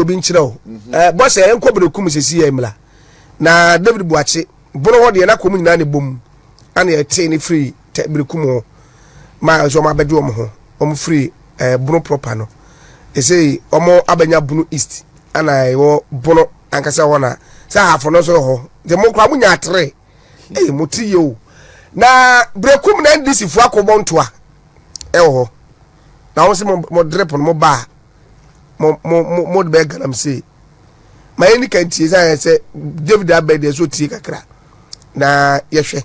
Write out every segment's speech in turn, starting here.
obi nchireo boss e enko brekum sesi emla na David Boakye bono ho de na komu nyina ne bom ana e te ne free te brekum ho ma so ma bede om ho om free bono proper no e say omo abanya bono east ana e wo bono ankasa ho na sa hafo no so ho de mo kra munya atre moti yo na brekum na NDC fu akobon toa e ho na won se mo drip no mo ba mo de beg am say my any can tie say David abede so tie kakra na yehwe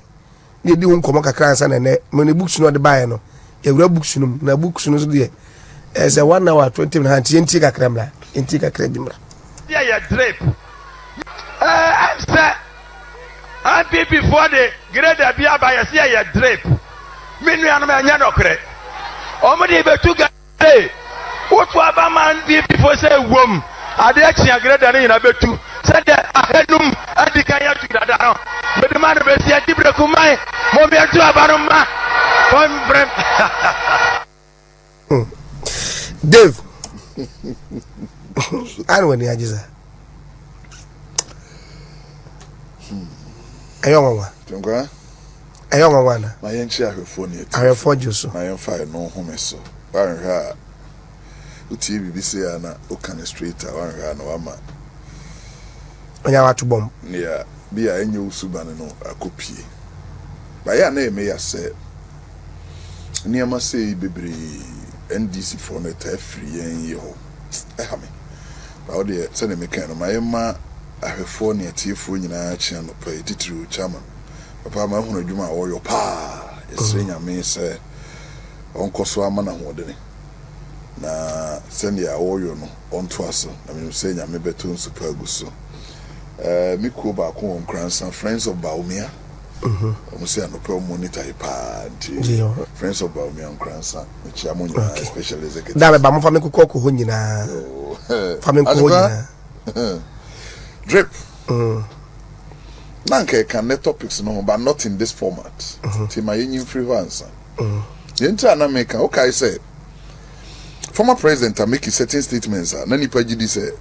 ne di hun komo kakra ansa na ne me ne books no de bae no yewura books no na books no so de as a 1 hour 20 minutes tie kakra mla tie kakra dimra ya drip I'm say NPP for the grade bia ba ya say ya drip menu anu me anya dokre omo de betu ga what aba man NPP for say wom ade achia grade na nyina betu say the ahenum adika ya tu dada no me de man be sia dibre kumai mo be tu aba no ma pombrem Dave anu ni ajiza ayonwa tunga ayonwa na ma yenchi ahwefo ni ahwefo juso ma yenfa no homeso wanhwa uti BBC na okan straight wanhwa na wama onya watu bom ya bia enye usuba no akopie ba ya na eme ya se niama se bebre NDC for na ta free yen ye ho ehame ba o de se na mekan no ma yema ahwefo ne atiefo nyina chia no pa titru chairman papa ma hu adwuma wo yo pa esre nyame se onkoso ama na hodene na send ya wo yo no onto aso na me se nyame beto nsupa aguso mi ko ba ko on Kransan Friends of Boakye omo se anopa monitor pa nti Friends of Boakye on Kransan me chia mo nyina special executive da ba mo fa me kokoko ho nyina fa me ko nyina drip nanke can net topics no but not in this format ti my yin free answer yenta na make okay say former president make certain statements na nipa gidi say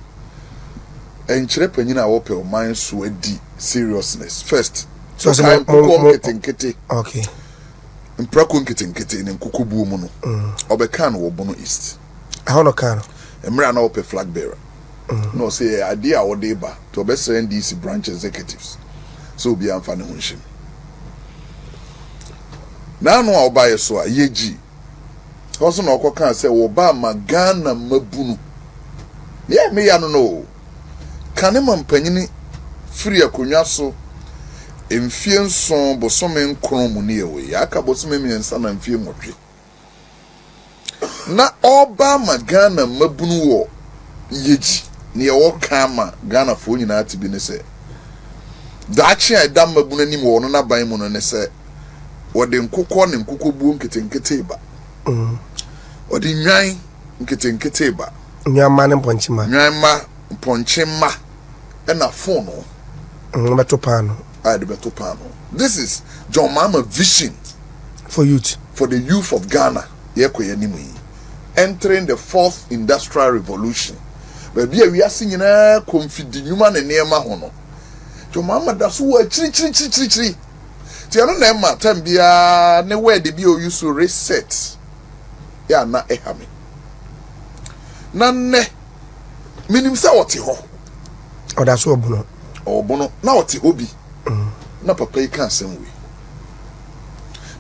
enchire panyina wo pe o man so adi seriousness first so say nkete okay mprako nkete ne nkokobu mu no obeka no wo bono east how no kan emra na wo pe flag bearer no say idea wo dey ba to be NDC branch executives so be amfane ho nhim na no a obaye so a yeji also na okoka say wo ba magana mabunu ye me ya no kanema mpanyini free akonwa so emfie nson bosome nkron mu ne yewe aka bosome miensa na mfie nwotwe na oba magana mabunu wo yeji ne ye kama Ghana fo nyina atibi ne se daachi adam mabunu nim wo no na ban mu no ne se wode nkokọ ne nkokobuo nketenkete ba wode nwan nketenkete ba nyama ne ponchima nwanma ponchima na phone no betopano the betopano. This is John Mama vision for the youth of Ghana entering the 4th industrial revolution. But we are seeing na confidi nyuma ne nema ho no John Mama da so wa chiri ti ano na ma time bia ne word bi o use to reset ya na ehame na ne minim sa wote ho o da so obono na wote ho bi na papa yi kan semwe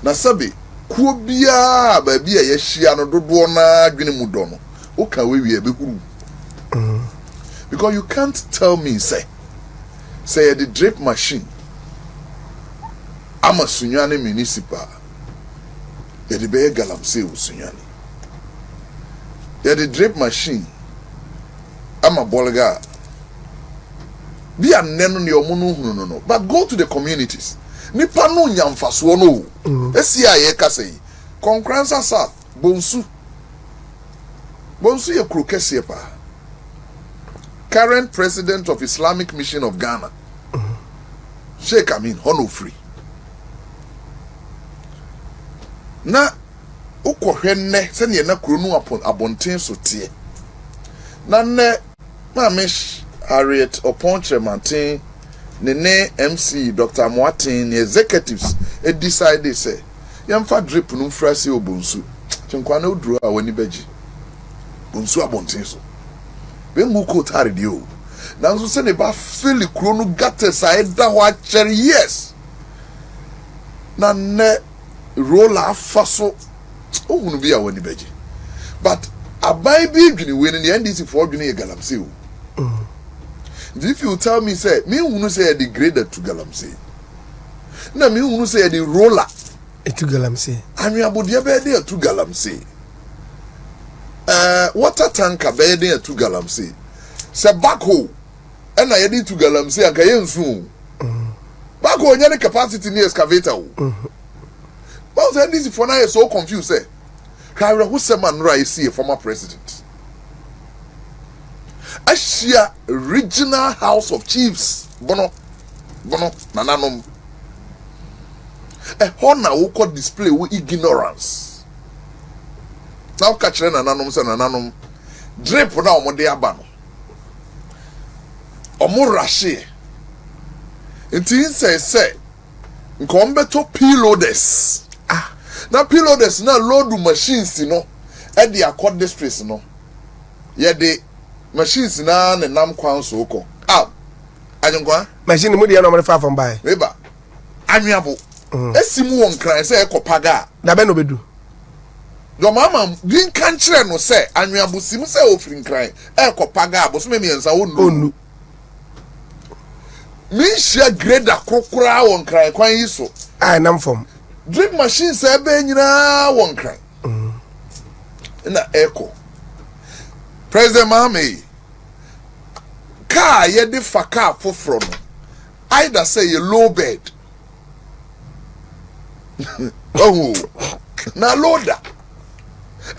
na sabe kuo bia ba bia ye hia no dodo na adwene mu do no o ka we be huru because you can't tell me say the drip machine ama sunyane municipal ye de be galamse o sunyane ye the drip machine ama bolga be a neno ne omo no but go to the communities nipa no nyamfaso no esia ye ka sei Konkransa South bonsu ye krokese pa current president of Islamic Mission of Ghana Sheikh Amin Honofree na ukohwenne se ne na kuro no abonten so tie na ne Mamish Harriet Oponchremantin Nene MC Dr. Moatin executives decide they say yamfa drip no frase obonsu chenkwa na oduro a wani beji bonsu abontin so be mu ko tare de o nanso se ne ba feel kuro no gates a eda ho a chere yes na ne roller afaso ohunu bi a wani beji but abai bi dwene we ne NDC for dwene ye galamse o. If you tell me say me who say the grader to galamse na me who say the roller to galamse anwa bodia be dey to galamse water tanker be dey to galamse se backhoe na ye dey to galamse anka ye nsu backhoe nya the capacity ni excavator o but say this for now is so confused say Kara who say man right see a former president Asia Regional House of Chiefs bono nananom hona wo ko display wo ignorance now catch nananom say nananom drip na omode aba no omo rashe nti say nkom beto payloaders na payloaders na load machines no e dey accord districts no ye dey machines na ne nam kwan so ko ajunkwa machine mu de no mo fa from by weba anwabo esimu won kran se ekopaga da be no bedu do mama din kan kire no se anwabo simu se ofrin kran ekopaga bo so me miensa wonu mi share grader kokora won kran kwan yi so nam from drip machine se be nyina won kran na echo President Mahame car ye de fa car foforo no either say a low bed oh na loader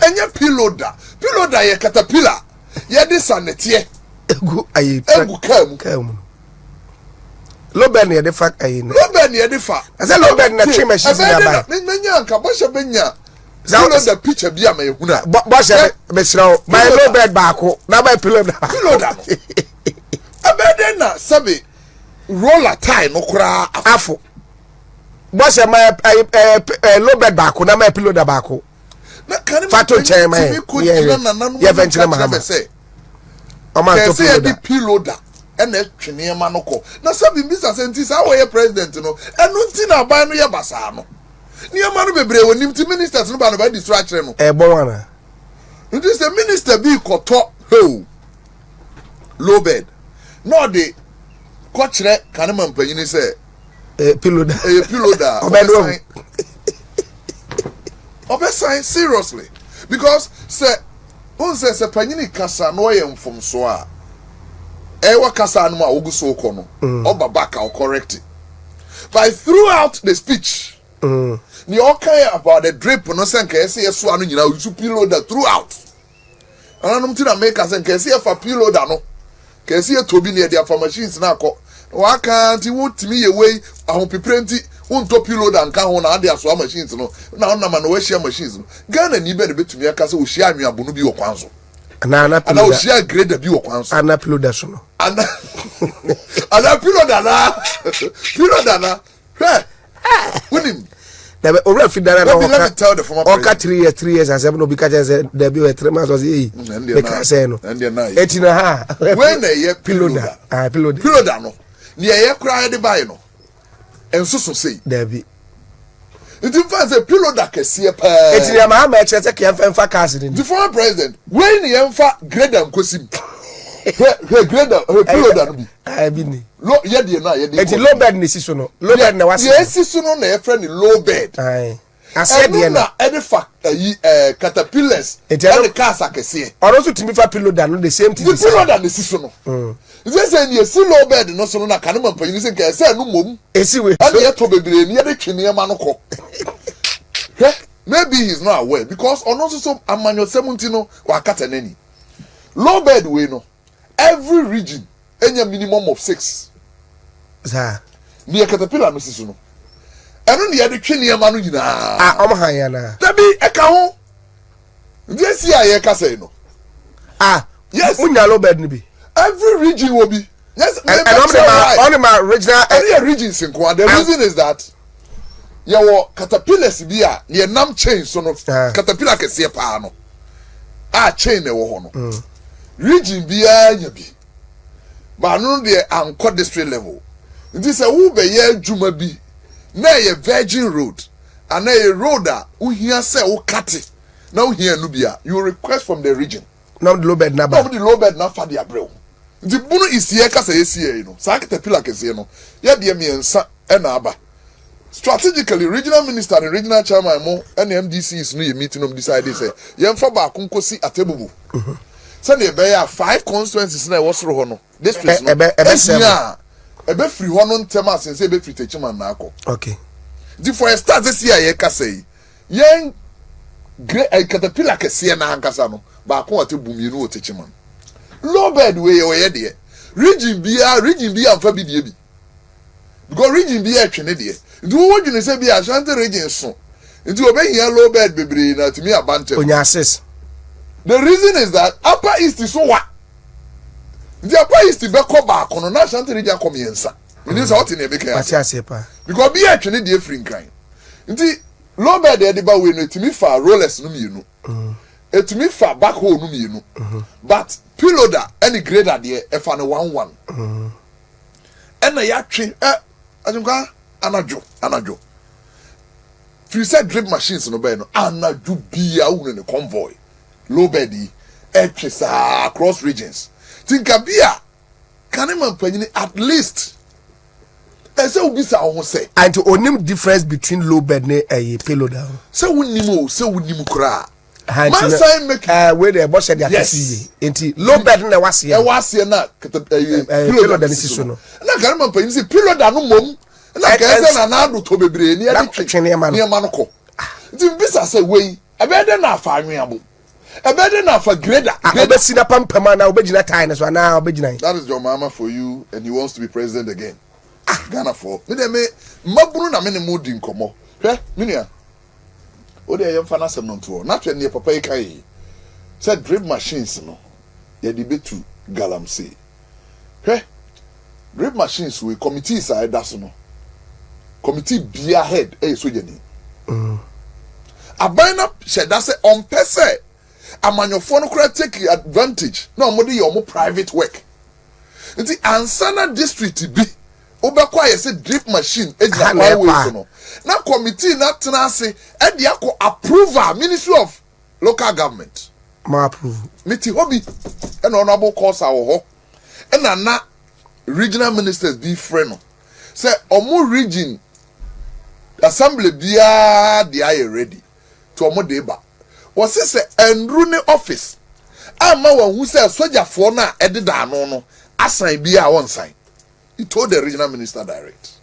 enye piloder ye caterpillar ye de sanete egu ayi kam low bed ye de fa ayi no low bed ye de fa ase low bed na trim machine na ba menya anka bo she benya Zalo the picture bi am ehuna. Boss be siraw. My low bed baako na by pillow da. Pillow da. Abede na sabe roller tie no kura afo. Boss my low bed baako na my pillow da baako. Na kan Fato chair man. Yeah venture mahama. O man to pillow da. Pillow da. Ena twene ma no ko. Na sabe Mr. Senti sa wo ye president no. Enu nti na ban no ye basa no. Niama no bebre wonim ti ministers no ba no ba distraction no bon wana it is the minister be koto ho low bed no de ko kire kanema mpanyini say pillow da obesan seriously because say on say panyini kasa no ye mfom so a wa kasa no ma oguso ko no oba back or correct it but throughout the speech ni okay about the drip no senka ese yeso anu nyina usu piloder throughout ananum ti na make senka ese fa piloder no ka ese tobi ne dia fa machines na akọ wa kan ti wotimi ye wey ahon piprenti wonto piloder nka ho na ade aso machines no na ona ma no wa share machines no Ghana ni be ne betumi aka se wo share anwabo no bi wo kwanso ana piloder ana wo share grader bi wo kwanso ana piloder so no ana piloder na Winim. Let me tell the former president. 3 years, as no because there be 3 months was he. Because say no. And they're nice. When they piloder. Piloder no. Near ye cry the buy no. And so say. There be. It in fact a piloder can see a it's in my match. Fa cars in the former president. When the emfa grade and kosim. He grade piloder no be. I been. Lo ye de na ye de. Eti low bed ni siso no. Low bed na wasi. Yes siso no na e friend low bed. Ai. Ase de na any fact caterpillars and the cars akese. Or also timi fa pillow da no the same thing. The pillow da the siso no. They say ni si low bed no so no na kan man panyin say ka say no mom. Esi we. And ye to bebre ni ye de twene ma no ko. Maybe he's not aware because on also some amanyo 70 no wa kata nani. Low bed we no. Every region any minimum of 6. Za. Ni caterpillar no siso no. Eno ni ye de twene ma no nyina. Han ya na. Tabi e ka ho. Ndesi aye ka say no. Yes. Unya low bed ni bi. every region will be. Yes, and on my regional regions in Kwa. The reason is that your caterpillars be a near nam chain so no caterpillar can see a pano. Chain a wohono. Region be a yabi. But no the anchor district level. This a ube ye juma be na a virgin road and a road that we hear say o cut it. Now here Nubia, you request from the region. Now the low bed na the low bed na fa the abrel. The bunu is here kasa esi you know. Sa caterpillar kese you know. Ya de me ensa na aba. Strategically, regional minister and regional chairman mo and NDC is no meeting them decide say yemfa ba kunkosi atebubu. Say dey be 5 constituencies na wo soro ho no. Districts no. Ebe free ho no ntem asen say ebe free techiman na akọ. Okay. The for start this year ye kasa yi. Yen great caterpillar kese na ankasa no. Ba ko atebu mi no techiman. Low bed we o ye de. Region bia amfa bi de bi. Because region bia twene de. Do what you say be Ashanti region so. Into obey here low bed bebre na to me abante. Onya access. The reason is that upper east is so what? The upper east be ko back no na Ashanti region come yensa. It is what in e make ya. Because be a twene de free nkan. Nti low bed de ba we no to me fa rollers no mienu. To me fa back hole no mienu. But piloder any grader there e fa no 11. And na ya twe ajunka anajo. If you said drip machines no be no anajo bia unu ne convoy. Low bedi across regions. Think bia can man panyini at least. Ese obi sa ho say. And to onim difference between low bed ne payloader. Se wonimu kra. Man say make where the boss said they are TV. Enti low bed na wase. E wase na payloader ni siso no. Na kan man panyini say payloader no mom. Na kan na do to bebre ni e twene ma no ko. Nti bisa say wey ebe de na afa anwe abo. Ebe de na afa grader. Ebe si na pampama na obegina time so na obegina. That is your mama for you and he wants to be president again. Ghana for. Me de me mabunu na me ne mudi nkomo. Hwe me nua. O de yem fa na sem no to. Na twa ne papa yi kai. Said drip machines no. Ye de betu galamsey. Hwe drip machines we committees are that no. Committee be ahead so jeni. Abina she that say on pese amanyofo no kura take advantage na omode your private work. Nti ansana district bi obekwa ye say drip machine ejina highway no. Na committee na tenase e de akọ approval Ministry of Local Government. Ma approve. Miti hobby e na honorable course awo ho. E na regional ministers be friend. Say omo region assembly bia they are ready to omo deba. Was say enru ne office ama wa hu say soldier for na edida no no asan bia won sign. He told the regional minister direct.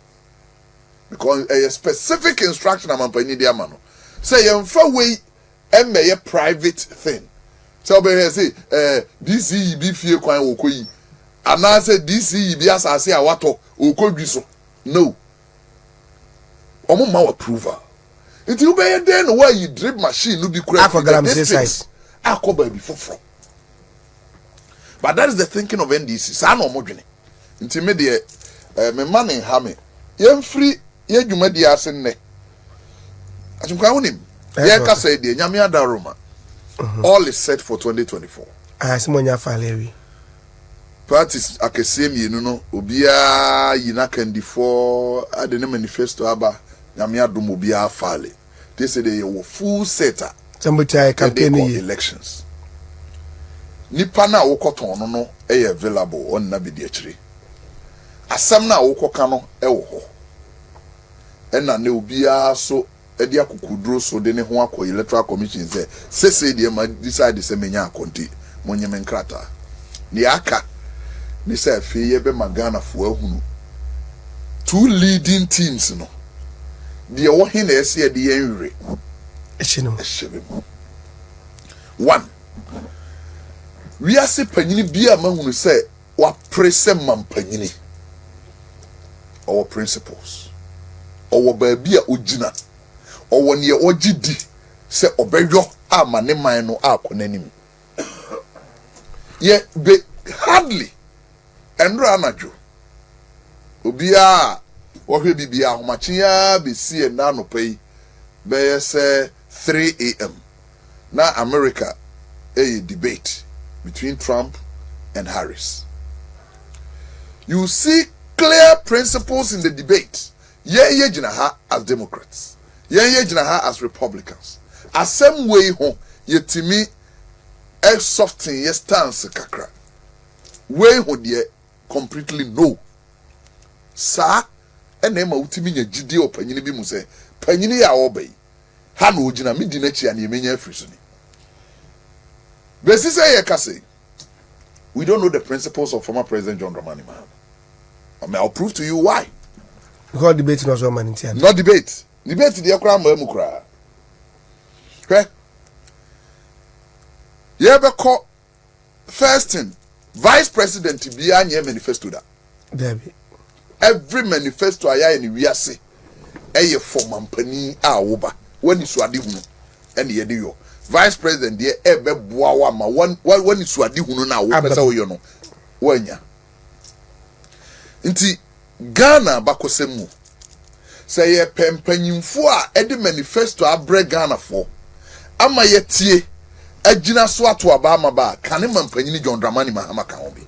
Because a specific instruction am pani dia ma no. Say yemfa we emmeye private thing. So be say DC bi fie kwan wo koyi. Ana say DC bi asase a wato okodwi so. No. Omo ma approval. It will be then where you drip machine no be correct. Akoba be foforo. But that is the thinking of NDC. Sa no mo dwene. Nti me de me man en ha me. Yem free ye dwuma di ase nne. Atumka wonim. Ye ka say de nyame adaroma. All is set for 2024. Simonya falewi. Parties akese mienu no obia yina kandifo ade ne manifesto aba nyame adom obia fale. They say they were full setter. Somebody campaign elections. Nipa na wokoton no no available on na be de akire. Asem na wokoka no wo ho. Na ne obia so e de akukuduro so de ne ho akọ electoral commission say de ma decide say menya akonti monyeme nkrata. Ni aka ni say fe ye be magana fo ahunu. Two leading teams no. The wohin na ese de yenre. One. We are se panyini bia mahunu say wa prese mampanyini. Our principles. Our baby a ogina. Our ne ogidi say obeyo ama ne man no akọ nanim. Ye be hardly Endra anajo. Obia wohwe bibia homachia be see na no pay be say 3 a.m. na America a debate between Trump and Harris. You see clear principles in the debate. Ye jina ha as Democrats. Ye jina ha as Republicans. As same way ho yetimi e soften ye stance kakra. Way ho de completely no. Sa ene ma utimi nya gide opanyini bi mu se panyini ya obey. Ha na ogina me di na chi ana emenya afrisuni. Besi say ye kase. We don't know the principles of former President John Dramani Mahama. I'll prove to you why. Because debate was one man. Not debate. Debate the Akra Mukra. Okay? You ever call first thing, Vice President to be a manifesto that. Debbie. Every manifesto I in we say, a form company over when you swadi hunu and the edio. Vice President, dear Ebe Buawama, one is swadi hunu now, you know. When ya. Inti Ghana bakosemu say ye pempanyimfo a ede manifesto abre Ghana for ama yetie agina so ato aba ama ba kane mampanyini John Dramani Mahama ka ho bi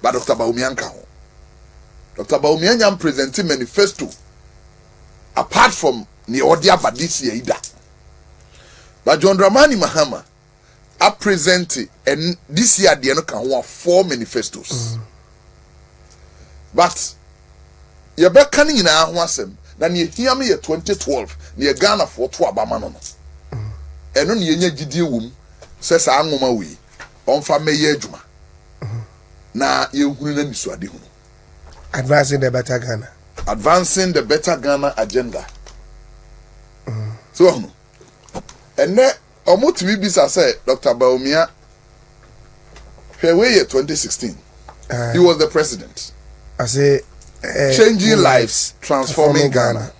ba Dr. Bawumia ka ho Dr. Bawumia nyam present manifesto apart from the odia badisi ida but John Dramani Mahama a present and this year de no ka ho 4 manifestos. But ye be kan nyina ho asem na ne hia me ye 2012 ne Ghana for to abama no eno ne nya gidie wom se sa nwoma wi onfa meye adwuma na ye hunu na nisuade hunu Advancing the better Ghana. Advancing the better Ghana agenda. So and ne omotimi bisa say Dr. Bawumia February 2016 he was the president. I say changing lives, transforming Ghana.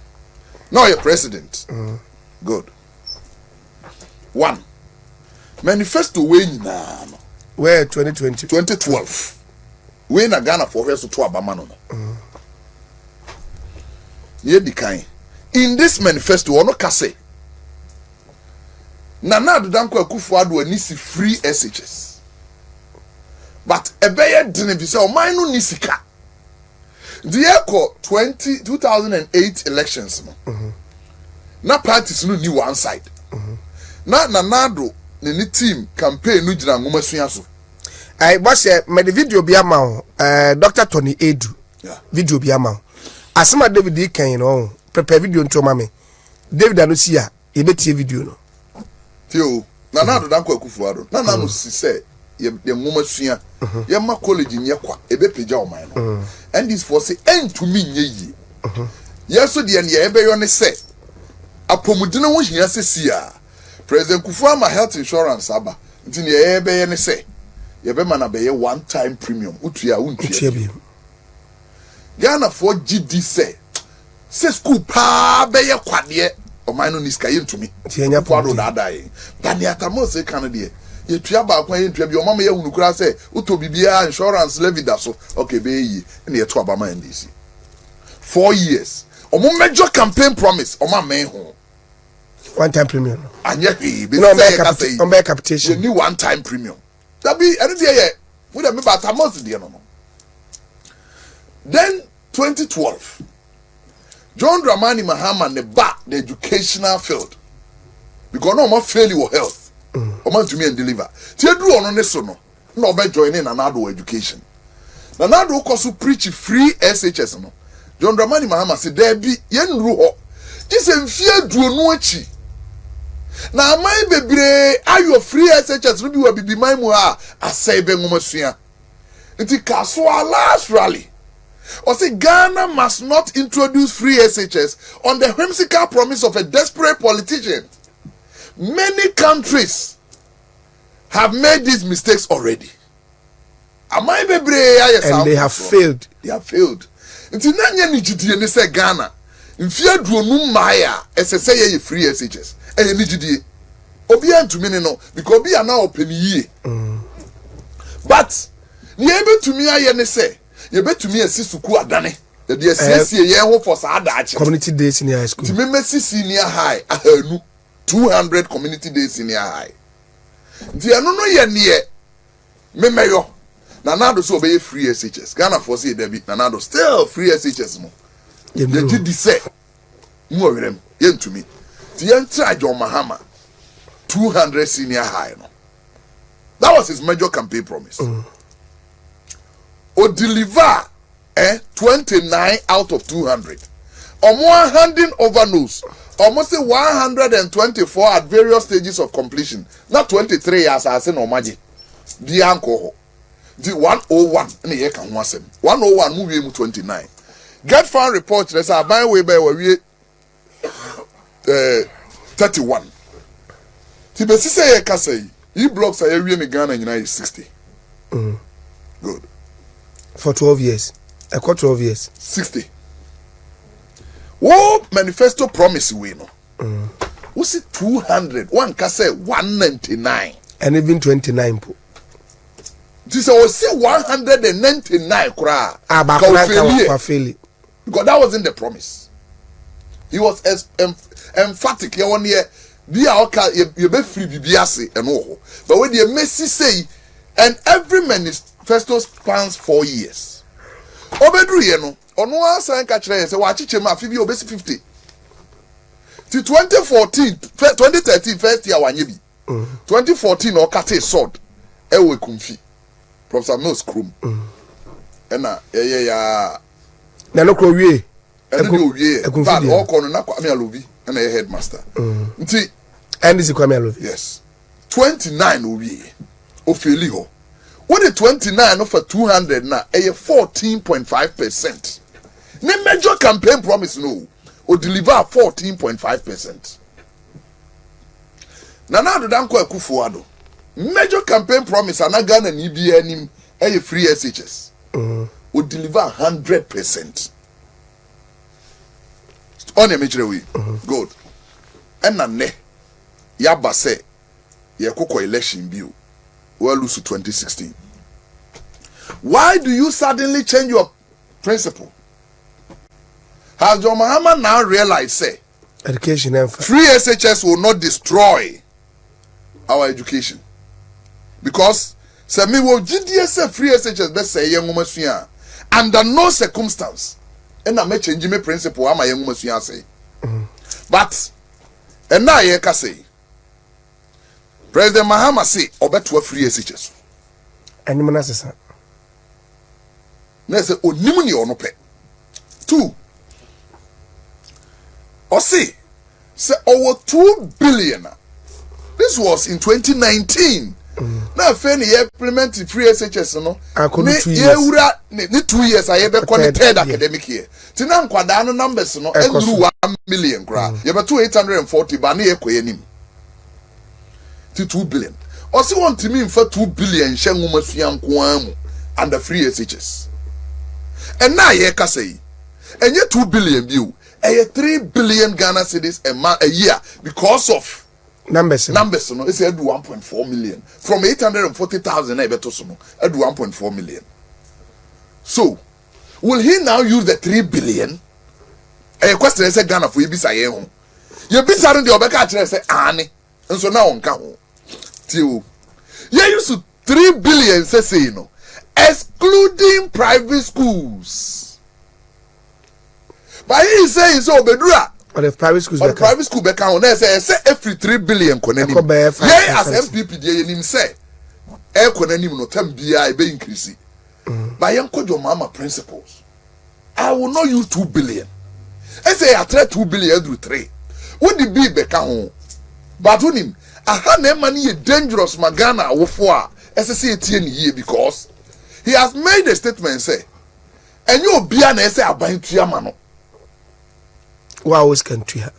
Now you're president. Good. 1. Manifesto way na. Where 2020? 2012. We na Ghana for her to abama no. Ye di kan. In this manifesto ono kase. Nana Adudanko Akufo-Addo ani si free SHS. But ebeye dine bi say o man no ni sika. The echo 2008 elections na parties no ni one side na Nanado ni team campaign no jina ngoma sua so I boss me the video bi ama Dr. Tony Edu video bi ama asema David kan no prepare video nto ma me David anosia e betie video no tio Nanado Danko Akufo-Addo na no si say ye ngoma sua ye ma college nye kwa ebe peja o man no and this for say entumi nye yi yeso de ne ye beyo ne say apomudino ho hia sesia President Kufuor health insurance aba nti ne ye beye ne say ye be ma na beye one time premium utua untua bi Ghana for GD say school pa beye kwade o man no ni ska ye ntumi ti enya kwado dadai ba ne atamo se kan de ye tua ba kwa ye tua bi o mama ye hunu kura say uto bibia insurance levy da so okay be yi na ye to abama NDC 4 years omo major campaign promise o ma men ho one time premium anya he be say on back capitation you need one time premium that be any day ye we dem ba atamos de no. Then 2012 John Dramani Mahama ne ba the educational field because no more fail your health o man to me and deliver ti edu ono ne so no na obe join in Nanado education Nanado ko so preach free SHS no John Dramani Mahama say there be ye nru ho jise mfie duonu achi na amai bebre ayo free SHS no bi wa bibi man mu a asai be ngomasua nti kaso last rally or say Ghana must not introduce free SHS on the whimsical promise of a desperate politician. Many countries have made these mistakes already. And they have failed. They have failed. Nti nanya ni jidie ni say Ghana. Mfia duonu maya SSA ye free SHS. Ni jidie. Obi antumi ne no because obi ana open ye. But ni ebe to me aye ne say You bet to me a sisuku adane. The DSC yen ho for Sada community day senior high school. To me senior high 200 community day senior high. The no ye near me mayo. Nanado so be free SHS. Ghana for say Debbie Nanado still free SHS mo. Ye did say mo them yen to me. The yen try John Mahama 200 senior high no. That was his major campaign promise. O deliver 29 out of 200. Omo handing over nose. Almost 124 at various stages of completion. Not 23 years as in Omaji. The anko. The 101 ne ye kan ho asem. 101 mu wie mu 29. Get fan report there's a buy way by we 31. Ti be say ye ka say, e blocks are we in Ghana is 60. Good. For 12 years. I got 12 years. 60. What manifesto promise we no? Was it 200? One can say 199. And even 29 po. This was say 199 kura. Because that wasn't the promise. He was emphatic. You want here be you be free bibiase and all. But when the Messi say, and every manifesto spans 4 years. Obedru ye no ono asan ka kire say wa chiche ma fi obesi 50 ti 2013 first year wanye bi 2014 o kate sword e we kumfi Professor Mills Krum na ya na no kro wie e no wie but o kono na kwa me alobi na ye headmaster nti NDC kwa me alobi yes 29 o wie o feli ho. When the 29 of 200 now, a 14.5%. The major campaign promise no, or deliver 14.5%. Nana do danko ekufuado. Major campaign promise anaga na EBN a free SHS. Would deliver 100%. On a major way. Good. And na ne yaba say ye koko election bill. Well, lose to 2016. Why do you suddenly change your principle? Has John Mahama now realized, say, education free SHS will not destroy our education? Because, say, me will GDS free SHS, let's say, young woman, under no circumstance, and I may change my principle, I'm a young woman, say. But, and now, I can say, President Mahama say obet to free SHS. And you manasa. Na say onimu ni ono pe. 2. Or say over 2 billion. This was in 2019. Now fairly implement free SHS no. Ni 2 years I be connected academic year. Tina nkwada no numbers no enduru 1 million kra. You be 840 ba na ekoyenim. 2 billion. Or see want to mean for 2 billion shengumasyankwam and the free SHS. And now ye ka say, and ye 2 billion view, and 3 billion Ghana cedis a year because of numbers. No, it's at 1.4 million from 840,000. I bet also at 1.4 million. So, will he now use the 3 billion? A question is a Ghana for you be say home. You be saying the Obeka say Annie, and so now on count. You used to 3 billion, say no, excluding private schools. But he says so, Bedra. Or the private schools, or the private school back on there say every 3 billion. Connecting. Yeah, as NPP, they him say, air connecting no 10 BI be increasing. By young your mama principles, I will not use 2 billion. I say I try 2 billion through 3. What the be back home? But on him. Aha na money is dangerous magana wofo SSC tie here because he has made a statement say enyo bia na say aban tuama no wa woskantua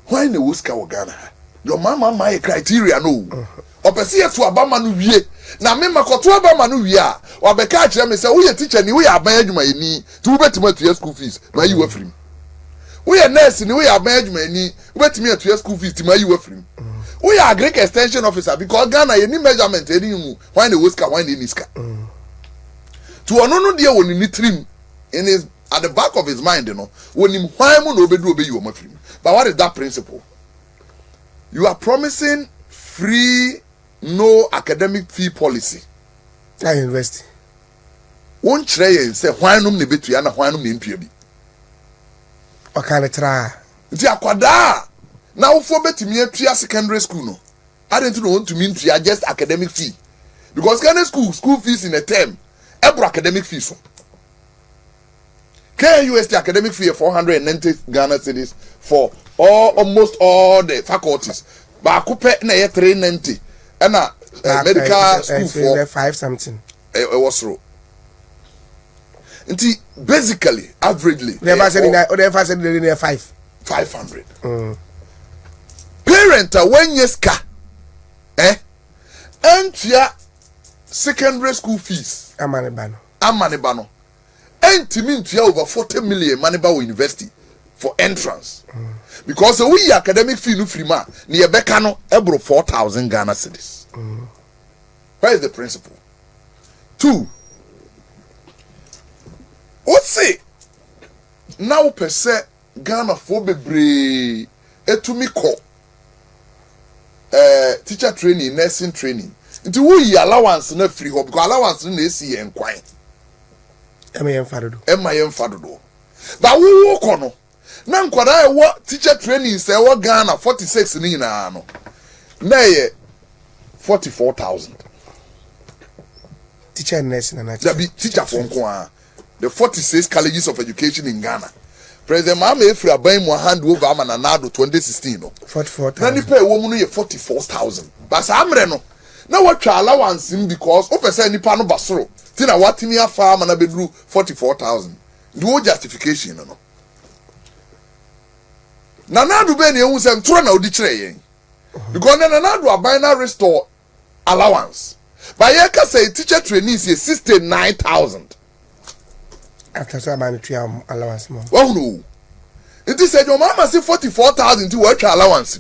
why na woska wo Ghana your mama my criteria no opese to abama no wie na me makoto abama no wie a wabeka akire me say wo ye teacher ni wo ye aban adwuma ni tu betima to school fees na yi wafrim wo ye nurse ni wo ye aban adwuma ni wo betimi to school fees ti ma yi wafrim. We are Greek extension officer because Ghana any measurement any why the Wuska why the Niska. To onono dia woni ni trim in his at the back of his mind, when him why mu no obedu obeyi o mafiri. But what is that principle? You are promising free, no academic fee policy. I invest. Won kyerɛ say why no ne betu ya na why no ne mpia bi. O kan tra. Nti akwada na wofo betumi atua secondary school no. I don't know want to mean to just academic fee. Because secondary school fees in a term, every academic fees. So. KUST academic fee of 490 Ghana cedis for almost all the faculties. But I could pay 390 and medical school for 5 something. It was true. Basically, averagely, Never said in 500. Parent when yes ka and secondary school fees. Amanebano. And to mean to over 40 million Manibao University for entrance. Because we academic fee no free man near Becano ebro 4,000 Ghana cedis. Where is the principle? 2. What say? Now per se Ghana for bebre etumi ko teacher training, nursing training. Nti wo yi allowance na free ho because allowance na esi yen kwan. Ema yen fadodo. Ba wo kono. Na nkwada e wo teacher training say wo Ghana 46 ni na no. Na ye 44,000. Teacher nursing na That be teacher for nko the 46 colleges of education in Ghana. President Mama Efra aban mu hand over Amananado 2016 no. 44,000. Na ni pay wo mu no ye 44,000. But amre no. Na what allowance him because o person nipa no basoro. Ti na watini afa ama na bedru 44,000. No justification no. Na nadu be na ehu se ntoro na odi kire yen. Because na nadu aban na restore allowance. But ye ka say teacher trainees ye 69,000. After so man try allowance more. Oh no. It is said your mama say 44,000 to work allowance.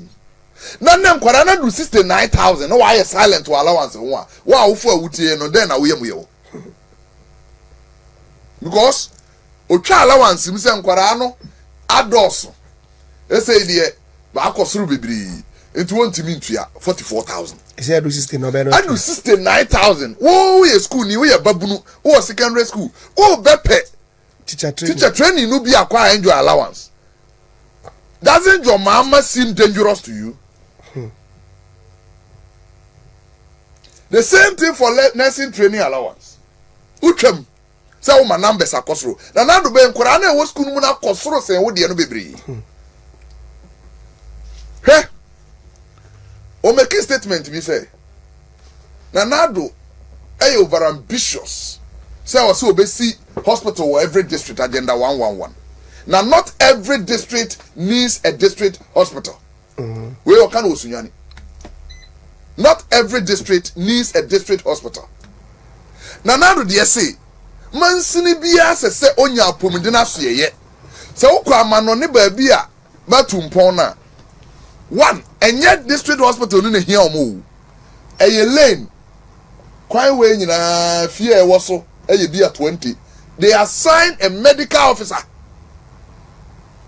Na nem kwara na do 69,000. No why silent to allowance one. Wa wo for wutie no then na we yam ye. Because otwa allowance mi say nkwara no adoso. E say de ba akosuru bebiri. Enti wontimi ntua 44,000. E say do 60 no be no. I do 69,000. Wo ye school ni we ye babunu. Wo secondary school. Wo bepe teacher training no be acquire enjoy allowance. Doesn't your mama seem dangerous to you? The same thing for nursing training allowance. Uchem say wo man numbers akosoro. Na do be nkora na wo school mu na akosoro say wo de no bebre. He o make a statement me say na do over ambitious. Say also obesi hospital or every district agenda 111. Now not every district needs a district hospital. We all can osunyani. Not every district needs a district hospital. Now do the say mansini bia se onya apomdina so ye. Se ukwa mano ne ba bia matumpon na. One, enye district hospital ni hia omo. Eye lane kwan we nyina fie e wo so eye bia 20. They assign a medical officer.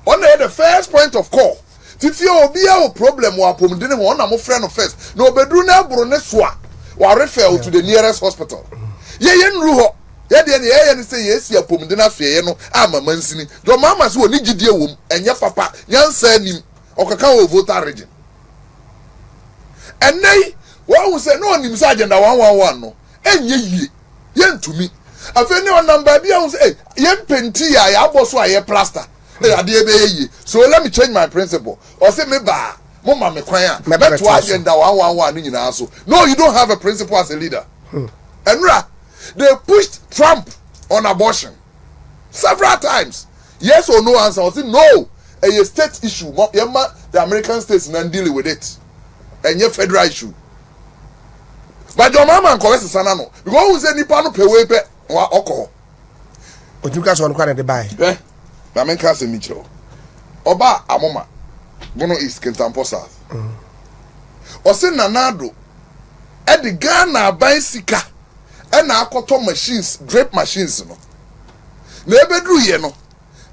On the first point of call. If you obi a problem wa pomdene ho na mo friend first. No bedru na bro ne so a wa refer to the nearest hospital. Ye nru ho. Ye de ne ye ne say yes ya pomdene afie no ama mansini. Do mama so oni gidie wom enye papa nyansa nim okaka wo voter region. Enei wo say no nim say agenda 111 no enye yie ye ntumi afeni on number bia wo say ye penti ya boso aye plaster. So let me change my principle. Or say me ba mo ma me kwan a me beto agenda 111 ni nyina so. No, you don't have a principle as a leader. Enra, they pushed Trump on abortion several times. Yes or no answer. I say no. A state issue. The American states nan deal with it. And your federal issue. But your mama and correct sana no. Because who say nipa no pewe pe wa alcohol. Ojuka so on kwa de buy. Na men ka se micho. Oba amoma. Bono is Kentampo South. O se nanado. E de Ghana ban sika. and na akoto machines drape machines no na ebedru ye no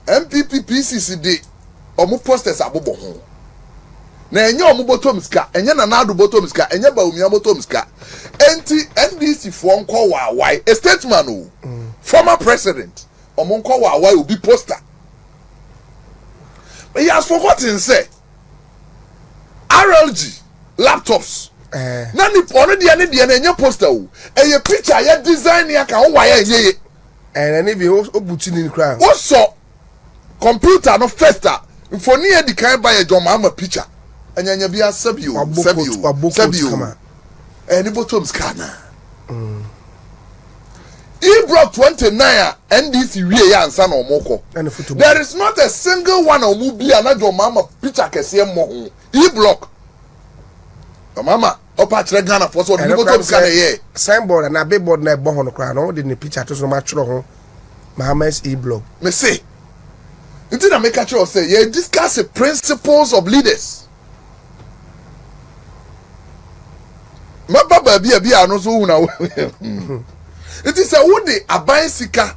NPP PCC de omu posters abobo ho na enye omu bottom ska enye na nadu bottom ska enye ba umia bottom ska enti NDC fo nko wa why a statesman o former president omu nko wa why obi poster but he has forgotten say RLG laptops na ni ono de ne de na enye poster o eye picture ye design ya ka ho wa ya enye and if you obuti ni kra wo so computer no first mfoni e di kan ba ye joma ama picture anyanya bia sabio any bottom scanner Ibro 29 NDC wie ya ansa na omoko there is not a single one omu bia na joma ama picture kese mo ho E-block mama opa kire Ghana for so the bottom scanner here signboard na billboard na ebo ho no kra no de ne picture to so ma kire ho Mahamas E-block me say until I make a choice say you discuss the principles of leaders. My baba be no so una. It is a woody aban sika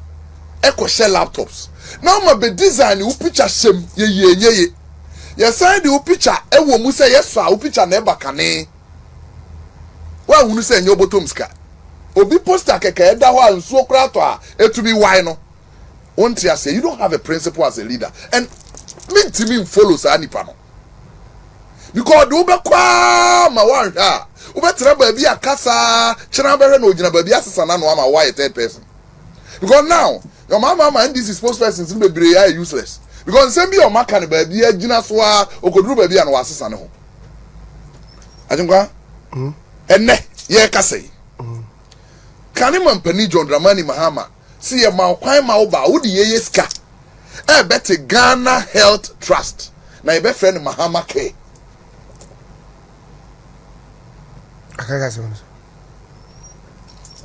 eco share laptops. Now my be design you picture shem ye. You sign the picture e wo mu say yes fa picture na eba kane. Wa unu say nyo bottom ska. Obi poster keke eda ho anso kra to a etubi why no. Once I say you don't have a principle as a leader, and me to me follows any panel because the Uber kwa ma one Uber trouble be a casa, Chanabere no Jinababi Assasana no ama why a third person. Because now your mama and this is post persons in the are useless. Because send me your macan baby, Jinaswa, or could do baby and was assassin. I think and ne ye kase. Can him and Penny John Dramani Mahama. See a man kwan ma oba wo de ye ska e better Ghana Health Trust na e be friend Mahama K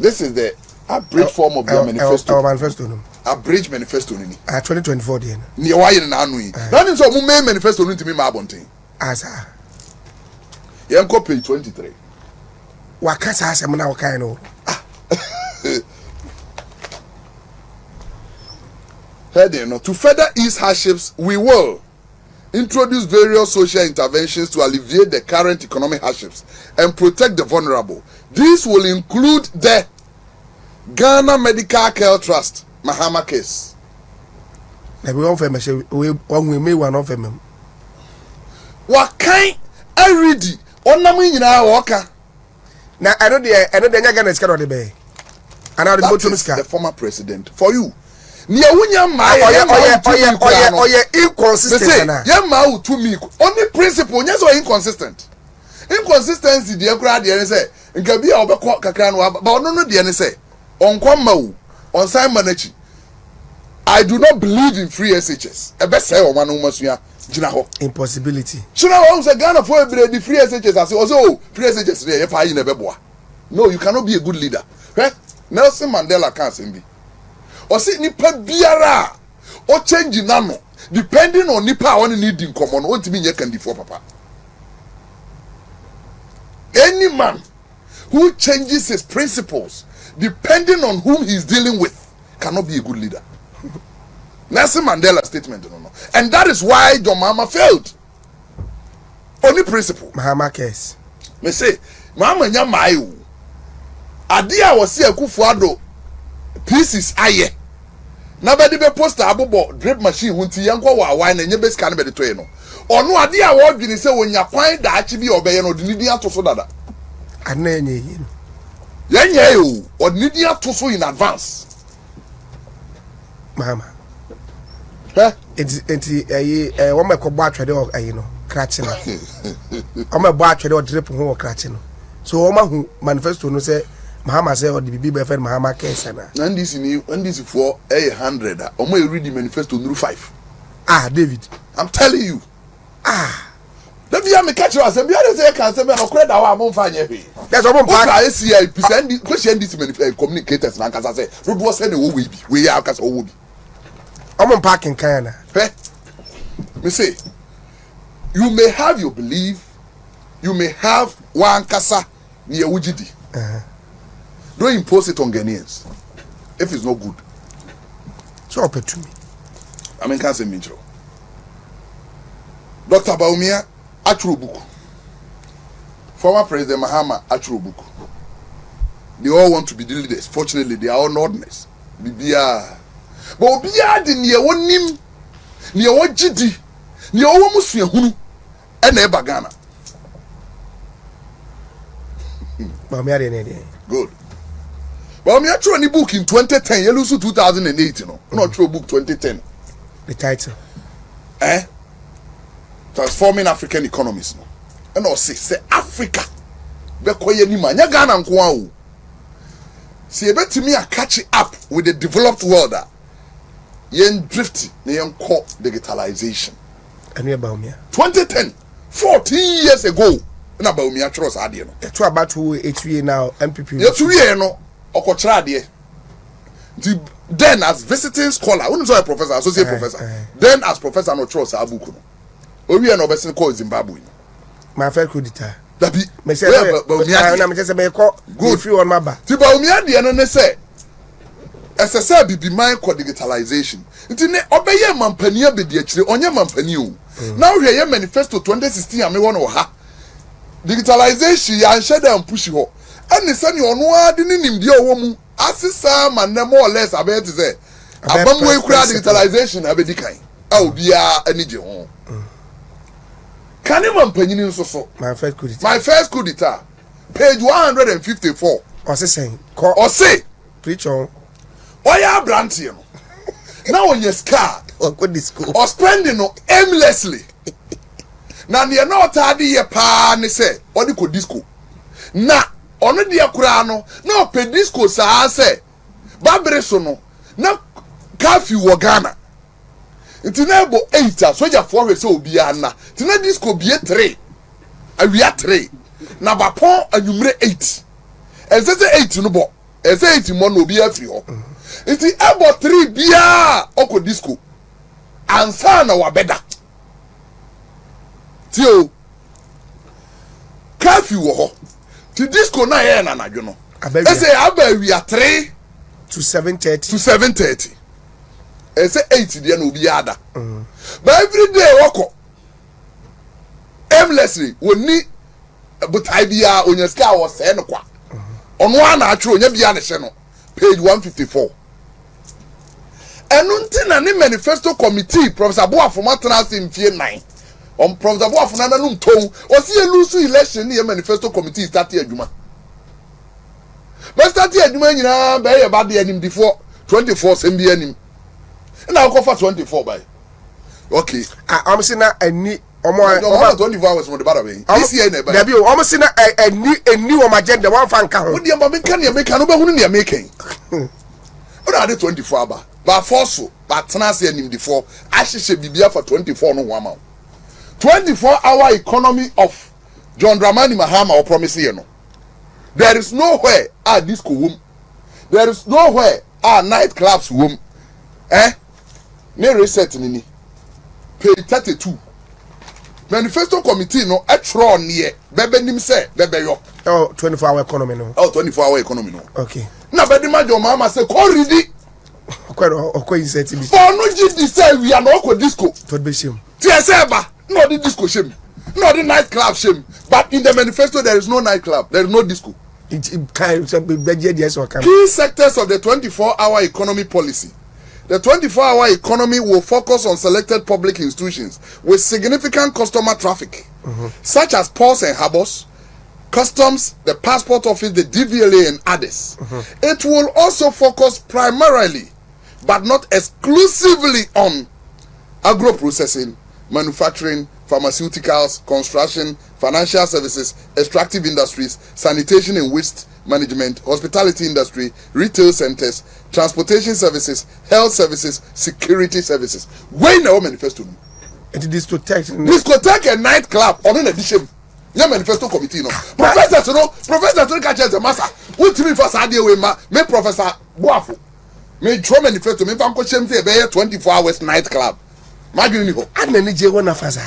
this is the abridged form of their manifesto our manifesto no abridged manifesto ni 2024 dey ni wa ye na anu yi na ni so mu main manifesto no ntimi ma abonten asa ye nko page 23 wa kasa asem na wa kan no to further ease hardships, we will introduce various social interventions to alleviate the current economic hardships and protect the vulnerable. This will include the Ghana Medical Care Trust, Mahama case. What kind I read it? On the meaning now I know the Ghana is cannot be. And now the former president for you. Nia wunya ma inconsistent na ye ma u to me only principle nya so inconsistent inconsistency de akura de say nka bia obekọ kakra no ba ono no de ne say onkọ ma u on sign manachi I do not believe in free SHS e be say o ma no masua gina ho impossibility so now on say Ghana for every the free SHS as also free SHS dey fa yi na be boa no you cannot be a good leader Nelson Mandela can't say be or see nipa biara or change nano depending on nipa on needing common want to be can for papa any man who changes his principles depending on whom he's dealing with cannot be a good leader. Nelson Mandela statement no. And that is why John Mama failed. Only principle Mahama case me say mama nya mayo ade a wose akufuado pieces aye na be de be poster abobo drip machine hunti yanko wa wa na nye be scan be de toye no ono ade a wo dwini se wonya kwan da achi bi obeye no de ni atoso dada ana enye yi no yenye yo odini atoso in advance mama enti wo me ko bo atwede o ayi no krachi no o me bo atwede o drip ho o krachi no so o ma hu manifesto no say Mahama say or the bibi be friend Mahama case na NDC for 100 o mo read the manifesto no 5 David I'm telling you that be am catch us and be say can say me no credit wa am fa nya hwe that's what part ACI present question this communicators na kasa say road was say no we ya kasa o bi I'm parking kana me say you may have your belief you may have one kasa near wujidi don't impose it on Ghanaians if it's not good. So open to me. I mean, can't say Mitchell. Dr. Baumia, Achuru book. Former President Mahama, Achuru book. They all want to be the leaders. Fortunately, they are all nordness. Bibia. But Bibia di near one nim, near what GD, near one Muslim who, and Eba Ghana. Good. But me actually any book in 2010, you lose 2008, you know. Not true book 2010. The title. Transforming African economies. No. And I say Africa. Bekoye ni ma nya Ghana nko a o. See bet me a catch up with the developed world. Yen drift na yen call digitalization. And about me. 2010, 14 years ago. Na about me actually ade no. It's about 8 years now NPP. You 2 years no. Okochra de. Then as visiting scholar, who is a professor, associate professor. Then as professor no trust abuku no. Owi na obesin call Zimbabwe. My friend could it. That be me say na me say me call good free on my back. Ti ba umi ade no ne say SSA bibi man call digitalization. Nti ne obeye mampani abedi akire onye mampani o. Now we hear manifesto 2016 ame won ha. Digitalization ya nhede am push ho. Ani sani onu ade ni nimde owo mu asisa man na more or less abet say abamwe kura digitalization abedi kan. A obia ani je ho. Can you man so? My first coup d'etat. My first coup d'etat. Page 154. Or say or say preach on. Or ya branch you. Now on your scar or good disco. Or spending no aimlessly. Now you know tardy ye pa ni say or the disco. Na ono dia kura no na pe disco sa say babreso no na curfew wo Ghana. Nti na ebo 8 soja 4 se obi ana nti na disco bie 3 awia 3 na bapon anwumre 8 ezeze 8 no bo eze 8 mo na obi afiri ho nti ebo 3 bia oko disco ansa na wabeda tio curfew wo ho ti disco na ye na nadwo no ese aba awia 3 to 7:30 to 7:30 say 8 there no be ada. But every day wako aimlessly woni but I be on your scale was say no kwa. On one atro nya bia ne hye no page 154. Enunti na ne manifesto committee Professor Boafo Matana sim fie 9. On Professor Boafo na num ton o see lose election ne manifesto committee start adwuma. But start adwuma nyina be ye ba de anim before 24 sem bi anim. Na go for 24 by. Okay. I'm saying na any omo 24 hours mo de bada be. This year na ba. There be o I'm saying na any o agenda one fan ka ho. Wo de am be kan ya make no be hunu ne make. O na de 24 ba. Ba force ba tena se anim before ahihye bibia for 24 no ho ama. 24-hour economy of John Dramani Mahama or promise here no. There is nowhere disco room. There is nowhere nightclubs room. Ne reset ni page 32 manifesto committee no etro ne bebe nim say bebe yo 24-hour economy no 24-hour economy no okay na bedi majo mama say ko ready okwa insert bi for no gidi say we are no ko disco to be shame ti say ba no the disco shame no the night club shame but in the manifesto there is no night club there is no disco it kind of key sectors of the 24-hour economy policy. The 24-hour economy will focus on selected public institutions with significant customer traffic, such as ports and harbors, customs, the passport office, the DVLA, and others. It will also focus primarily, but not exclusively, on agro-processing, manufacturing, pharmaceuticals, construction, financial services, extractive industries, sanitation and waste management, hospitality industry, retail centers, transportation services, health services, security services. When our manifesto, discotheque and nightclub on an edition. Your manifesto committee, no. Professor to catch the master. What me for Sadia we me Professor Boafo. Me draw manifesto, me fan coach him say 24 hours nightclub. Magini ho. Anani je wona fasa.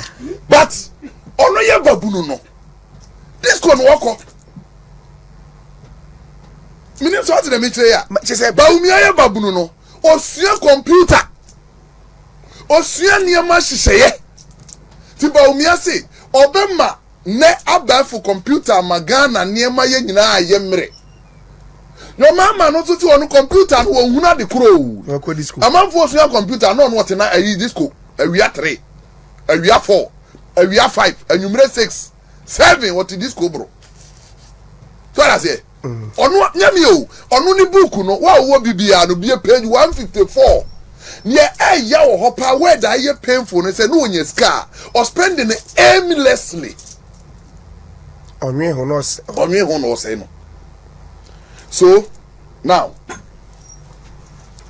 But ono ye babunu no. This one walk up. Minutes what the metre ya. She said, Baumia ya babunu no. Osua computer. Osua niyama shiseye. Ti Baumia se, obema ne abafu computer magana niyama ye nyina ayemre. Your mama no to on computer no huna de kuro. A man for osua computer no what na ayi disco. Area 3. Area 4. Area 5. And number 6. 7 what disco bro. So I say. Onu nyami o onu ni book no wa wo bibia no be page 154 near ya wo hopa where da ye painful no say no onye ska or spending aimlessly onwe ho no say no. So now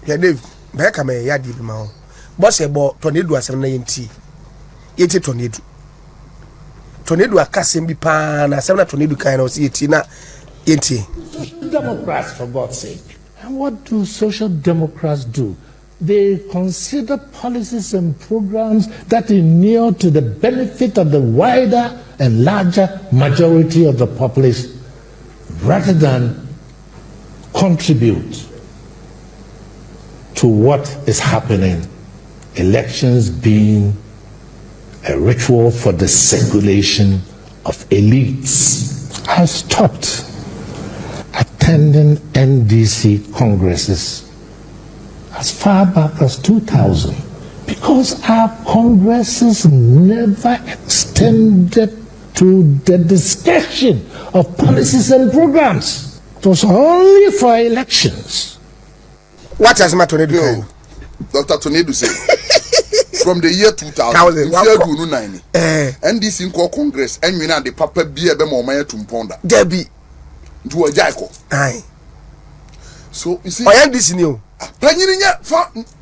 ya Dave be ka me ya di bi ma ho boss e bo tornado asem na yenti yeti tornado akasem bi pa na asem na tornado kan na o si yeti na yenti. Democrats, for God's sake. And what do social democrats do? They consider policies and programs that inure to the benefit of the wider and larger majority of the population rather than contribute to what is happening. Elections being a ritual for the circulation of elites. I stopped attending NDC congresses as far back as 2000 because our congresses never extended to the discussion of policies and programs. It was only for elections. What has my tornado? Dr. Tornado said from the year 2000 NDC in Congress and we the papa be a bemomaya tumponda Debbie do a jaiko. Aye. So you see, I am this new. Panyininya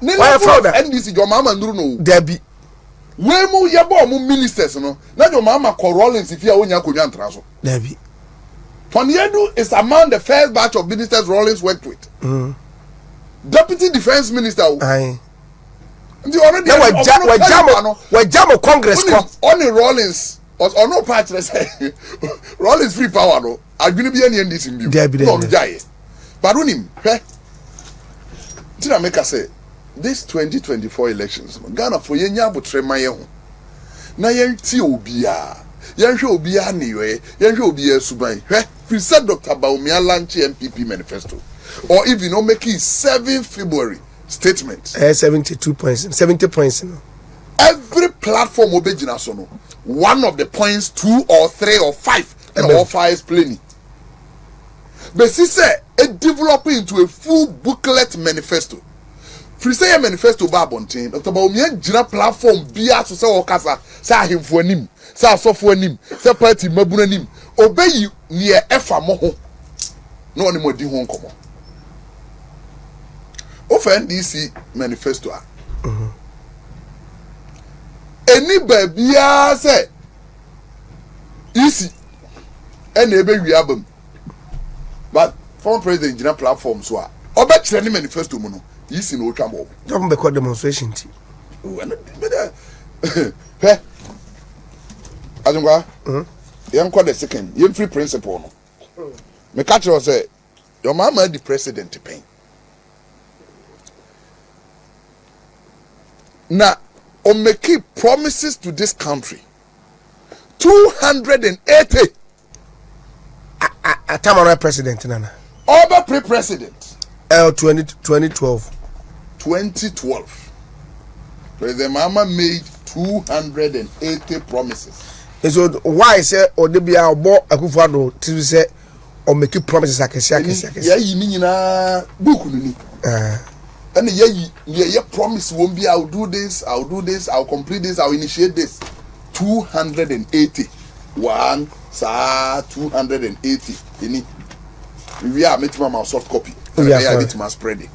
NDC your mama no Debbie. Where mo yabo mo ministers no. Na your mama call Rollins if you onya konwa ntraso. Debbie. Tornado is among the first batch of ministers Rollins worked with. Deputy Defense Minister. Aye. The already we jam Congress only Rollins or no part say Rollins free power no. I believe be any NDC in no jai. But when him, did I make us say this 2024 elections? Ghana for yenya butrema ye ho. Na yenti obia. Yenhwe obia niwe. Yenhwe obia suban. We said Dr. Baumia launch NPP manifesto. Or if you know making 7 February statement. 72 points, 70 points. Every platform obejina so no. One of the points 2 or 3 or 5 and all 5 is plenty. But she said it developing into a full booklet manifesto. Free say a manifesto babontin. Dr. Baumia jina platform biya so say okasa say him for nim, say so for nim, say party mabuna nim. Obey you near efa mo ho. No any more di ho nkomo. Ofa NDC manifesto a. Any babia say easy and ebe wi abam. But former president general platform so a obetire any manifesto mu no easy no twa mo. Don't be called demonstration ti. Oh and he Azungwa yam call the second yam free principle no. Me catch you say your mama the president pain. Now, on make promises to this country 280 a Tamara president nana. Over pre-president 2012. President Mama made 280 promises. And so why say or they be our boy Akufo-Addo to say or make promises akese. Yeah, you mean na book ni. And yeah, promise won't be I'll do this, I'll complete this, I'll initiate this. 280. 280. We are making my soft copy. We are making my spread it.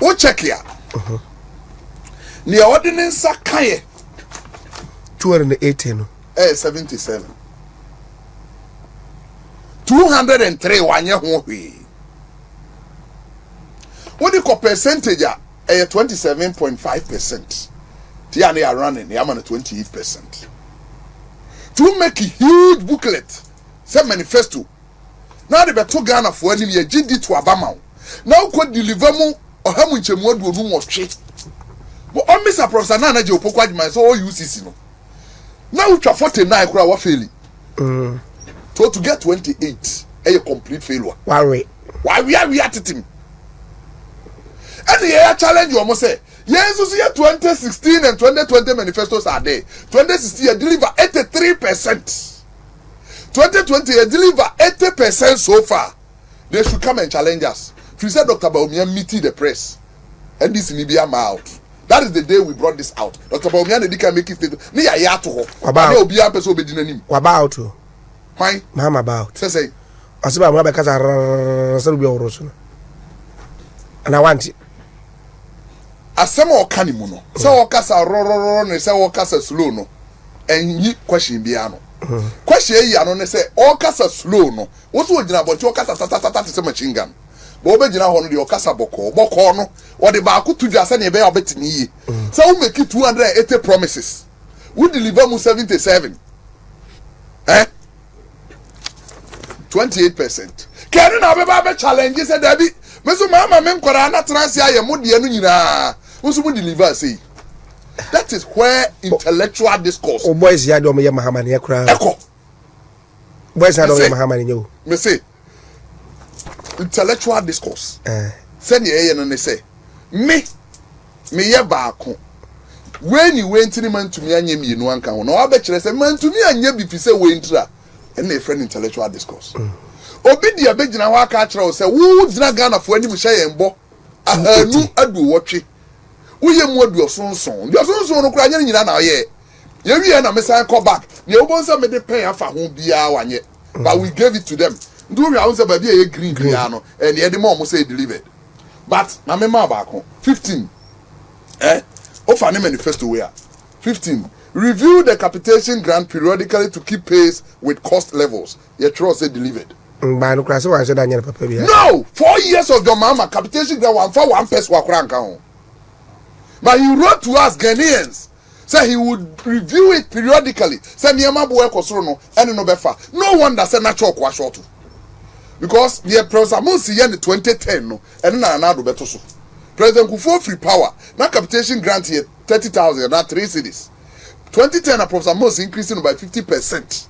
Oh, check here. The ordinance Sakaye 218. 77. 203 1 year. What the percentage are 27.5%. They are running, they are 28%. To make a huge booklet, say manifesto, Now the beto Ghana for any ye GD to Abama. Now could deliver mu or how much more do no more straight. But on Mr. Professor Nana Joe Pokwaji so all UCC no. Now we try 49 crowd failing. So to get 28 a complete failure. Why we are at him. And the air challenge you almost say, yes, you see 2016 and 2020 manifestos are there. 2016 you deliver 83%. 2020 you deliver 80% so far. They should come and challenge us. If you said Dr. Baumia meeting the press, and this in Libya out. That is the day we brought this out. Dr. Baumia they can make it state. Ni ya to ho. About why? Mama about. Say. Asiba mwa bekaza sarubi oroso. And I want it. Asema okani mu no. Se okasa rororo ne se okasa slow no. Enyi question bia no. Question yi ano ne se okasa slow no. Wo so ogina bochi okasa tata se machine gun. Bo obegina ho no de okasa boko no. Wo de ba akutu dwa se ne be ya obetini yi. Se wo make 280 promises. We deliver mu 77. 28%. Kenu na be challenge say Dabi. Me so mama me nkora na transi aye mo de anu nyina. Wo so mo deliver say. That is where intellectual discourse. Oh boys ya do me ye mahamani ya kura. Eko. Boys ya do me mahamani nyo. Me say intellectual discourse. Say ye no ne say. Me ye baako. When you went in man to me anye mi no anka ho. No abekire say man to me anye bi fi say we ntra. And a friend intellectual discourse. Obi dia begina ho aka kire o say wo gina Ghana fo ani mu hye yembo ahanu adu wotwe wo yem adu osonson di osonson no kura nya nyina na ye ye wie na me say call back ne obo nsa me de pen afa ho bia wanye but we gave it to them do we say ba bia ye green bia no and ye de mo say delivered but na me ma baako 15 offer ne manifesto we are 15 review the capitation grant periodically to keep pace with cost levels. Your trust say delivered. No, 4 years of your mama capitation grant 1 peso wakranka. But he wrote to us Ghanaians, say he would review it periodically. Say niyama boy kosoro and no befa. No wonder say natural kwa short. Because the Professor Monsi in 2010 no and na do beto so. President Kufuor free power. Now capitation grant here 30,000 na 3 cities. 2010 a Professor Moss increasing by 50%.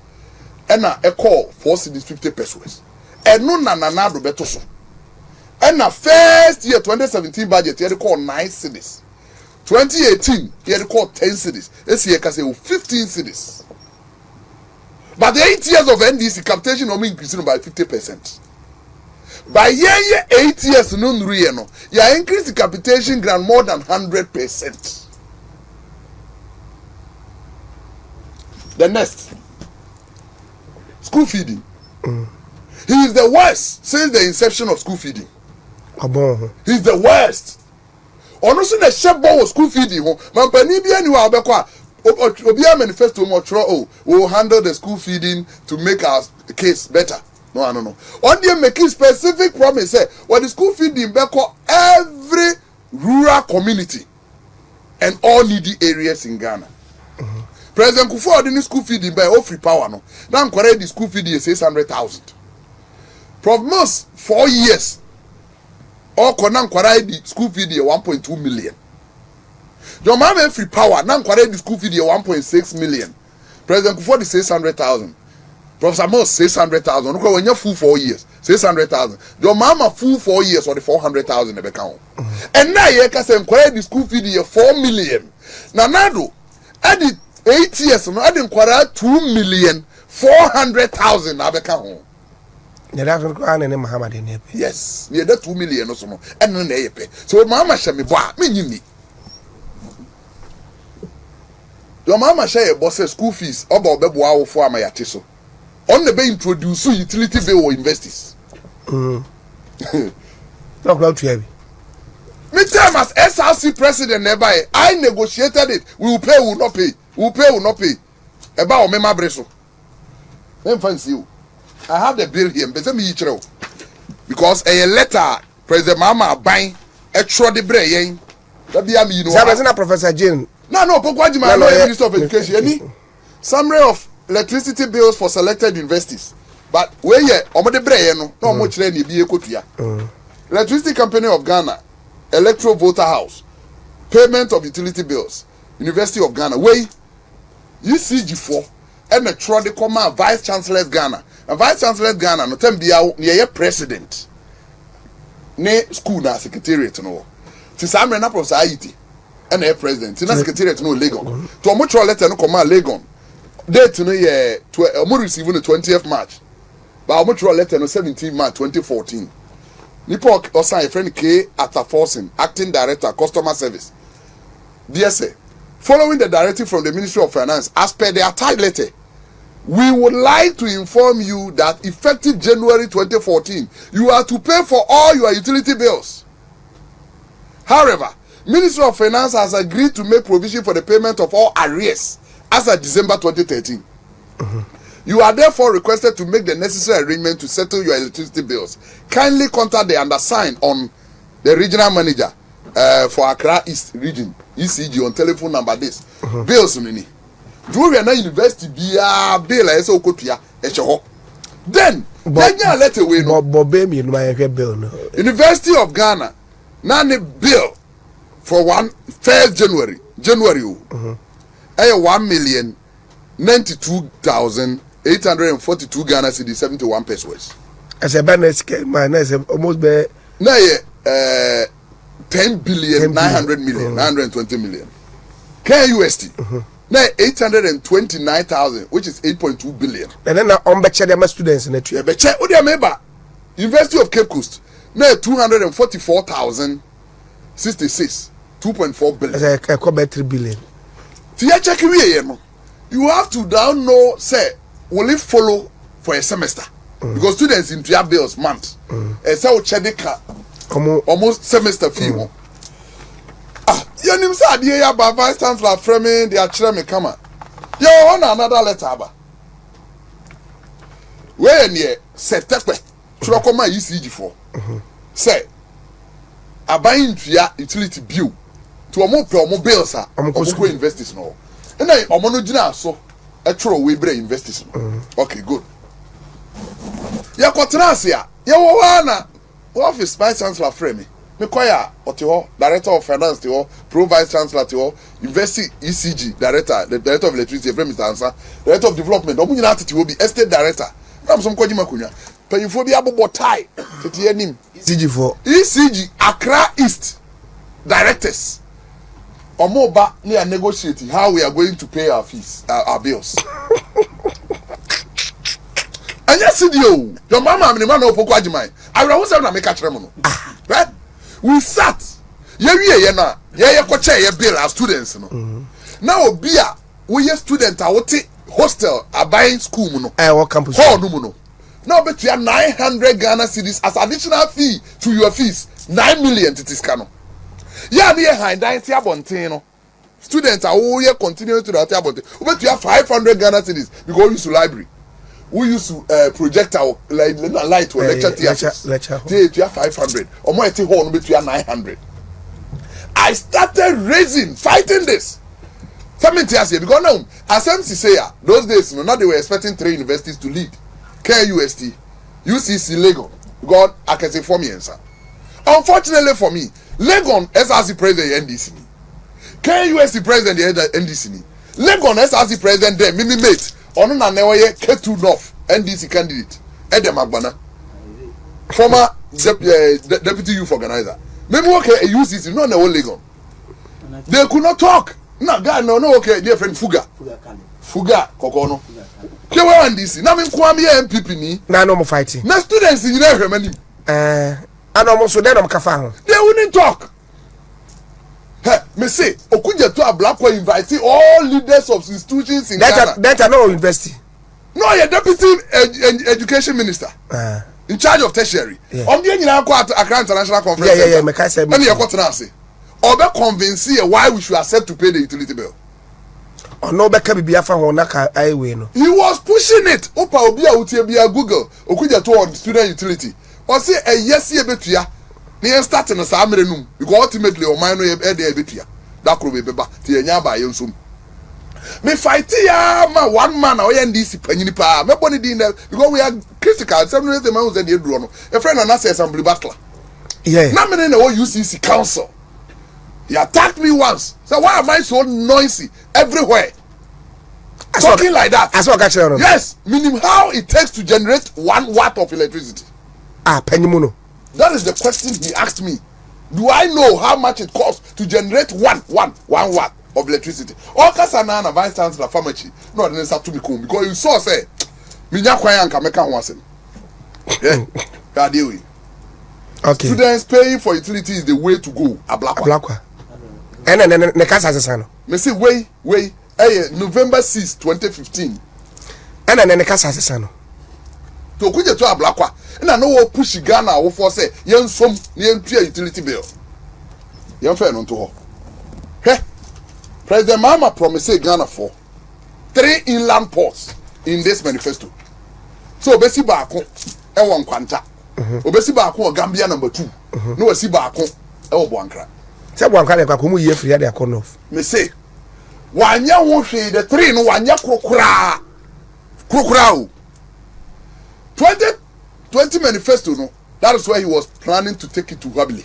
And a call 4 cities 50 pesos. And no na do beto so. And a first year 2017 budget here call 9 cities. 2018 here call 10 cities. This year can say 15 cities. But the 8 years of NDC capitation only increasing by 50%. By year 8 years no no, you increase the capitation grant more than 100%. The next, school feeding. He is the worst since the inception of school feeding. He is the worst. Honestly, the chef was school feeding. Man, Panibia knew how Obia manifesto will handle the school feeding to make our case better. No. On the making specific promise, what the school feeding beko every rural community and all needy areas in Ghana. President Kufuor didn't school feeding by all free power no. Now correct the school feeding is 600,000. Prof Moss 4 years. All correct the school feeding 1.2 million. Your mama free power now correct the school feeding 1.6 million. President Kufuor is 600,000. Professor Moss 600,000. Look when you're full 4 years 600,000. Your mama full 4 years or the 400,000 the account. And now you can say correct the school feeding 4 million. Now do add 8 years, no, I didn't quarter 2,400,000 abeka home. Yes, near that 2 million or so, and no pay. So, Mamma shall me boy, me. Your mamma share boss school fees about the boy for my atiso. On the bay introduce utility bill or investors. Not about to heavy. Midterm as SRC president nearby, I negotiated it. We will pay, will not pay. Will not pay. About me, my breso. Then fancy you. I have the bill here, but let me because a letter, President Mama buying extra the brain. That be a me, you know. Professor Jane. No, Boakye, my Minister of Education. Summary of electricity bills for selected universities. but where ye omode breye no na omo kire na ebi ekotua Electricity Company of Ghana, Electro Voter House, payment of utility bills, University of Ghana, way ECG4 and the Trode Command Vice Chancellor Ghana. And Vice Chancellor Ghana, no tem bia near president. Ne school na secretariat no. Ti samre na society and the president. Na secretariat no Legon. To omo tro letter no command Legon. Date no ye omo receive no 20th March. But omo tro letter no 17 March 2014. Nipo Osan, a friend K. Ataforsen, Acting Director, Customer Service. Dear sir, following the directive from the Ministry of Finance, as per their tied letter, we would like to inform you that effective January 2014, you are to pay for all your utility bills. However, Ministry of Finance has agreed to make provision for the payment of all arrears as of December 2013. You are therefore requested to make the necessary arrangement to settle your electricity bills. Kindly contact the undersigned on the regional manager for Accra East region, ECG, on telephone number this. Bills nini. Do we na university biya bill ese okotua eche. Then Kenya let away no. Bobemi no my bill no. University of Ghana na ne bill for 1st January. 1,092,842 Ghana cedis 71 pesos. As a balance, man, as almost be na 10 billion 900 million 920 million. KUST na 829,000, which is 8.2 billion. And then on beche them students in the tree. Beche o dia member University of Cape Coast na 244,066 2.4 billion. As a cover 3 billion. Tia check we no. You have to down know say will it follow for a semester because students in their bills month say o chedeka almost semester fee one you nim say dey ya ba vice chancellor framing dey akire me kama you on another letter ba we near setepe tro koma ECG for say abayin tua utility bill to omo pe omo bills a omo investors no and I omono gina so e tro we bre investors. Okay, good. Ya kwatrase ya wo wana office vice chancellor frame me kwaya oteho director of finance teho pro vice chancellor teho university ECG director, the director of electricity frame Mr. Ansa, director of development omo nyina atete obi estate director na so mkwaji makunya panyifo bi abobo tie tete anim ECG Accra East directors Omoba we are negotiating how we are going to pay our fees, our bills. And yes, your mama, I'm the man of Pokwajimai. I was going to make a tremolo. Right? We sat. Yeah, bill our students. Now, beer, we are students, our hostel, are buying school. Campus. Now, but you have 900 Ghana cedis as additional fee to your fees. 9 million it is canon. Yeah, near high dynasty abontino. Students are all here continuing to that abontin. But you have 500 Ghana cedis because we use to library. We use to projector light to lecture theaters. You have 500. Or more at home, but you have 900. I started fighting this. Something to ask you because now, as MC say, those days, now they were expecting 3 universities to lead: KUST, UCC, Legon. God, I can say for me, answer. Unfortunately for me, Legon SRC president NDC. KUST president NDC. Legon SRC president there, Mimi mate. Onu na newoye K2 North NDC candidate. Edem Agbana. Former deputy youth organizer. Maybe okay a UCC no na Legon. They could not talk. No guy no okay dear friend Fuga Kokono. They were NDC. Na me kwame NPP ni. Na no mo fighting. Na students in there hwemani. And almost so then they wouldn't talk. Hey, me say, Okuja to a black boy inviting all leaders of institutions in Ghana. That I know university. No, you're deputy education minister. In charge of tertiary. On the end, Accra International Conference. Yeah, me can say. And you're going to say, or be convince why we should accept to pay the utility bill. Or no, be can be a fan honaka I win. He was pushing it. Opa Obia Utebia Google. Okuja to on student utility. Or say a yes ye betua near starting a samarinum because ultimately or minor there betua that could be beba to a nyaba yonsum. Me fight ya ma one man or NDC panyini pa. Me boni di na because we are critical. Some of the man who said you do no. A friend and I say assembly battle. Yeah. Now me in the UCC council. He attacked me once. So why am I so noisy everywhere? Talking like that. That's what I catch you. Yes, meaning how it takes to generate 1 watt of electricity. Pennymuno. That is the question he asked me. Do I know how much it costs to generate 1 watt of electricity? All Kasana Vice Chancellor Famachi, no, then start to be cool because you saw say, Minya Kwayan Kameka Wasen. Yeah, God deal with. Okay. Students paying for utility is the way to go. Ablakwa. And then the Casa Sano. Me say, wait. November 6, 2015. And then the Casa Sano. To kuja to Ablakwa. And I know what push Ghana or for say, yen some yen utility bill. Yen fair non to her. Hey, President Mama promised Ghana for 3 inland ports in this manifesto. So Bessie Bako, Ewan Quanta. Obesi Bako, Gambia number 2. No, si Bako, El Buankra. Say Buankra, Kakumu, ye free at the corner. Me say, Wanya won't say the 3 no Wanya Krokra. 2020 manifesto, no. That is why he was planning to take it to Wabili.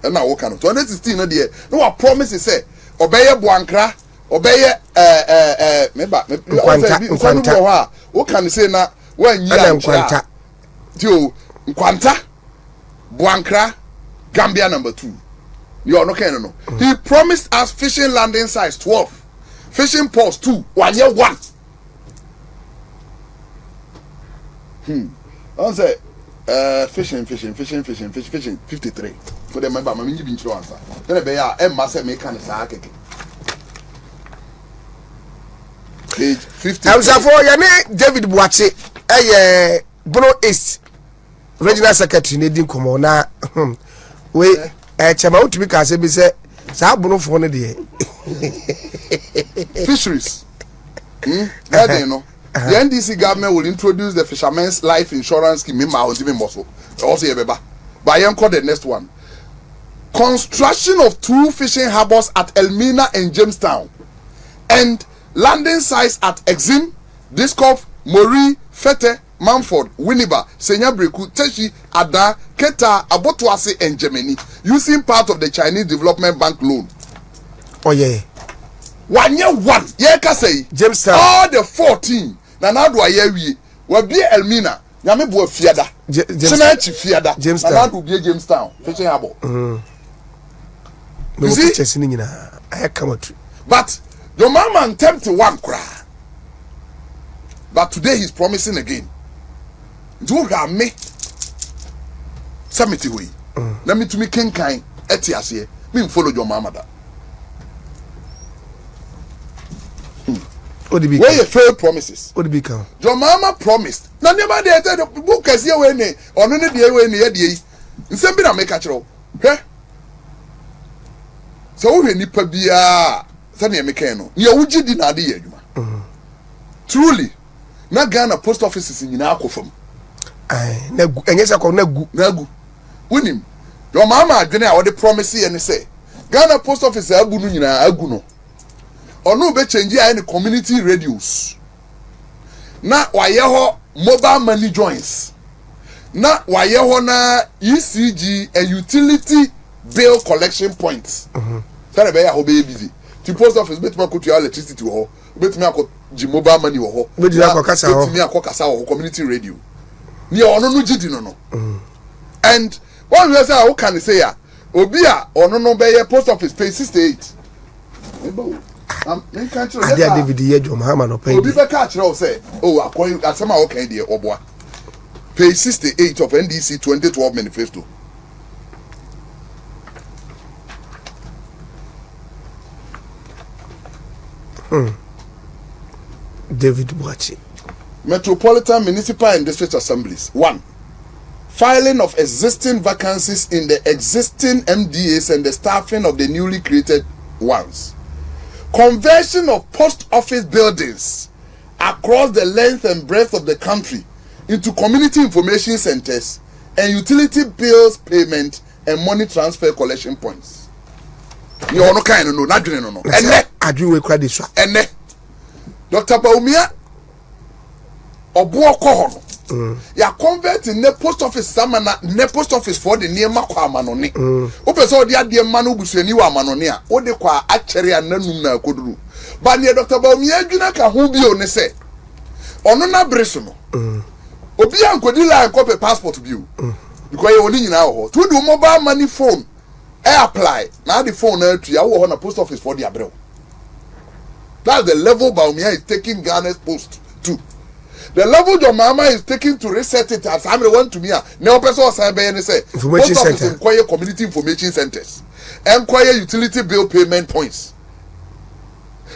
And now, what kind of 2016, no, dear. No, I promise he say, obey Buankra, obey Quanta. What can you say now? When you are Quanta, Quanta, Buankra, Gambia number 2. You are no can no. He promised us fishing landing size 12, fishing ports 2, 1 year 1. I say, fishing 53. For the member, my mini binch answer. Then I be must make an attack. Page 50. I was for your David Boakye, Bono East Regional Secretary, Nadine Komona. We, Chama to be cast, be said, Sabono for the fisheries. That you know. The NDC government will introduce the fishermen's life insurance scheme in my muscle. Also, but I am called the next one. Construction of 2 fishing harbors at Elmina and Jamestown, and landing sites at Exim, Discourse, Mori, Fete, Manford, Winneba, Senyabreku, Teshi, Ada, Keta, Abotuase, and Germany, using part of the Chinese Development Bank loan. Oh yeah. 1 year 1. Yeah, can say Jamestown. All the 14. Now do I hear we? Will be Elmina. Yami bo fiada. Senachi fiada. Jamestown. Now do be Jamestown. Fishing harbor. You see, I come to. But your mama tempted 1 cry. But today he's promising again. Do have me. Summit way. Let me to me ken kind. Etias here. Me follow your mama that. Where you failed promises? What did become? Your mama promised. Now never did the book as you went or none of the way near the in some bit I make a show. So when you put the Sunny Mecano, you would did not hear you. Truly, not Ghana post offices in Yako from. And yes, I call Nagu. Win him. Your mama didn't have the promise and say Ghana post office Abununa Aguno. Or no be change any community radios. Na wayeho mobile money joints. Na wayeho na ECG and utility bill collection points. Sorry be ya be busy. The post office bet ma kutu electricity wo. Bet me akọ mobile money wo. Bet me akọ kasa wo community radio. Ni ono no gidi no. And one we say how can say ya? Obi a ono no be ye post office pay 68. I did David Yedjo Mahama no pay. Obi be catch now say, oh, akwa asema okay there oboa. Page 68 of NDC 2012 manifesto. David Boakye. Metropolitan Municipal and District Assemblies. 1. Filing of existing vacancies in the existing MDAs and the staffing of the newly created ones. Conversion of post office buildings across the length and breadth of the country into community information centers and utility bills payment and money transfer collection points. You no kind no, not no. And adwin we kura de so ene Dr. Baumia obo ko ho ya convert in the post office samana ne post office for the near kwa amanone o pese o de ade ma no busuani wa amanone a o de kwa akere ananum na akoduru ba ne Dr. Baumia adwina ka ho bi o ne se ono na breso no obi ankodi line copy passport bi o because you only nyina ho to do mobile money phone apply na the phone na tu ya wo ho na post office for the abrel. That's the level Baumia is taking Ghana's post to. The level your mama is taking to reset it as I want to me. No person say information center. Inquire community information centers. Inquire utility bill payment points.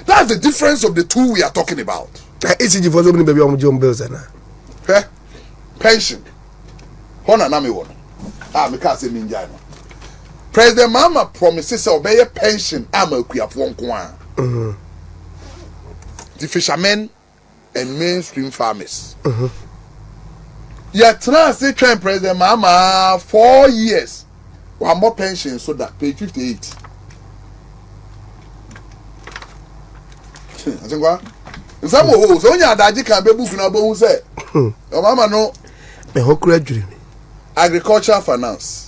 That's the difference of the two we are talking about. ECG for so many baby on John bills na. Pension. Hona na me won. Me ka say minja no. President Mama promises say obey pension am akuafo nko a. The fishermen and mainstream farmers. Yet, say train President Mama 4 years. One more pension so that page 58. I think what? Some of so nya adaji can be book na bo say. Your mama no me hokura dream. Agricultural finance.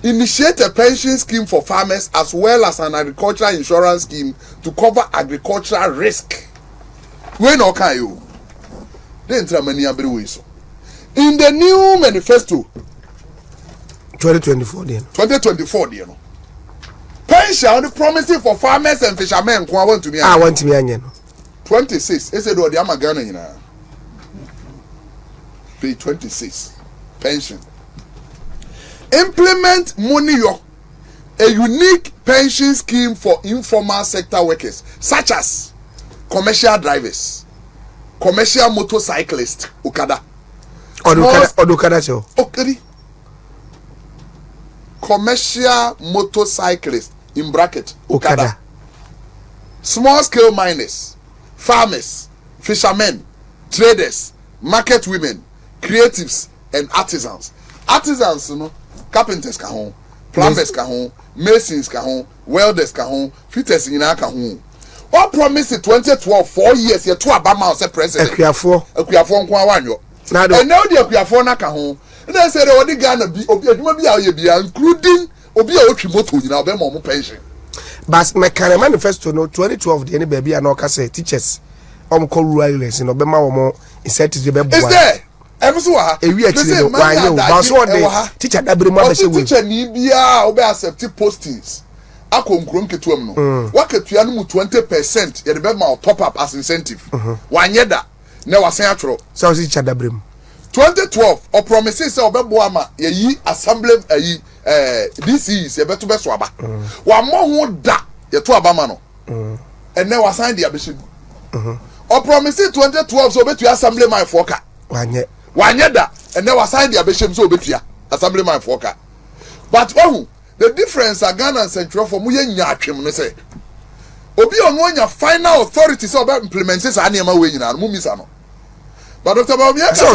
Initiate a pension scheme for farmers as well as an agricultural insurance scheme to cover agricultural risk. When okay you? Then many ways. In the new manifesto 2024 then. 2024 you know. Pension promising for farmers and fishermen want to me. I want to be anya no. 26. It said the Amagana you know. Page 26. Pension. Implement money a unique pension scheme for informal sector workers such as commercial drivers, commercial motorcyclists, Okada. Okada show. Okay. Commercial motorcyclists in bracket Okada. Small scale miners, farmers, fishermen, traders, market women, creatives and artisans. Artisans, you know, carpenters ka hon, plumbers ka hon, masons ka hon, welders ka hon, fitters nyina ka hon. What promise 2012 4 years ye to Obama as president. Akuafo nko awanyo. And now the Akuafo na ka hon. They say they odi Ghana bi obi adwuma bi a ye bia including obi a otwi moto nyina obe mo pension. But my kind manifesto no 2012 the any baby and all say teachers call rural areas no be ma wo mo incentives be bo. Is there? Ebuso ha. Ewi actually no why you but so the teacher dabere mo be say we. Teacher ni bia obe accept postings. Akonkrom ketuam no. Waketua no mu 20% ye de be ma top up as incentive. Wanye da na wasan atro. So teacher dabere mu. 2012 or promises say obebo ama ye yi assembly ayi DCs ye beto be so aba. Wa mo ho da ye to aba ma no. And then wasan dia be shegu. Or promises 2012 so betu assembly man for ka. Wanye da and then wasan dia be shem so betua assembly man for ka. But the difference are Ghana and Central for muye nya atwem no say. Obi onwo nya final authority say oba implement say anema we nyina no mu misa no. But Dr. Baumia so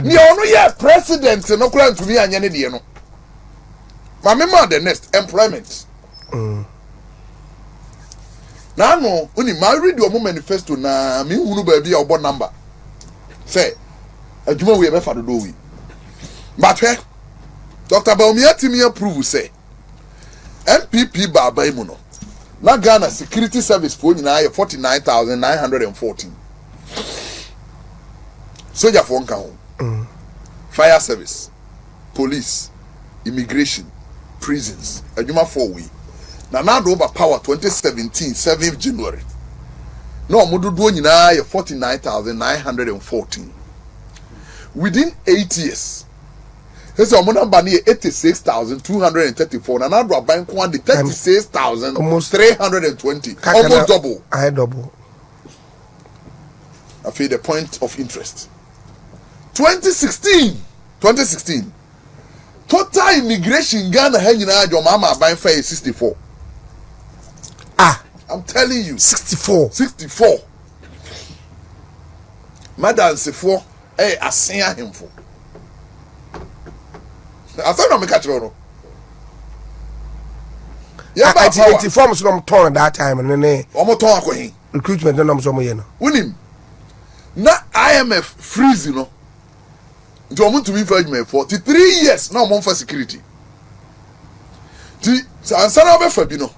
ni onu ye president no kura ntumi anye ne de no. Ma me ma the next employment. Na no uni ma read your manifesto na me hunu ba bia obo number. Say adwuma we be fa do wi. But Dr. Baumia timi approve say NPP baba imu no. Na Ghana security service for nyina 49,914. Soldier for nka ho. Fire service, police, immigration, prisons. Adwuma 4 we. Na do over power 2017 7th January. No omododo nyina 49,914. Within 8 years. This is number near 86,234. And now bank one the 36,320. Almost double. I double. I feel the point of interest. 2016. Total immigration Ghana hanging your mama buying fare 64. I'm telling you. 64. Madam Sefo, I seen him for. I said no me catch no. Yeah, but 80 forms no turn that time and then omo ton akohin. Recruitment no so mo ye no. Unim. Na IMF freeze no. Nti omo to me for 43 years na omo for security. Ti ansana be fa bi no.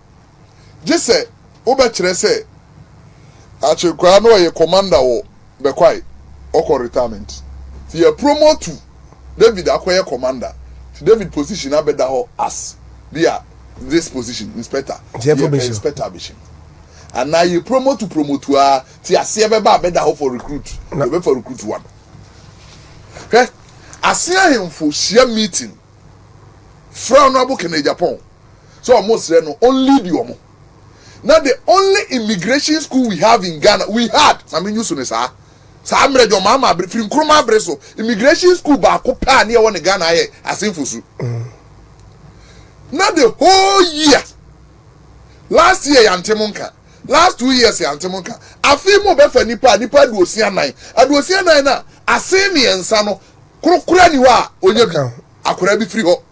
Je say obe kire say achekwa no ye commander wo be kwai oko retirement. Ti ye promote to David akoye commander. Ti David position abeda ho as bia this position inspector. Inspector bishi. And now you promote to ti ase be ba abeda ho for recruit. You be for recruit one. Okay? Asia him for share meeting. From Honorable Kenya Japan. So almost no only the omo. Now the only immigration school we have in Ghana, we had, I mean you soon sa amre jo mama from Nkrumah breso immigration school ba ko pa near one Ghana here asinfusu. Now the whole year, last year yantemunka, last 2 years yantemunka, afi mo be fa nipa duosia 9 aduosia 9 na asemi ensa no krokura ni wa onye bi akora bi free ho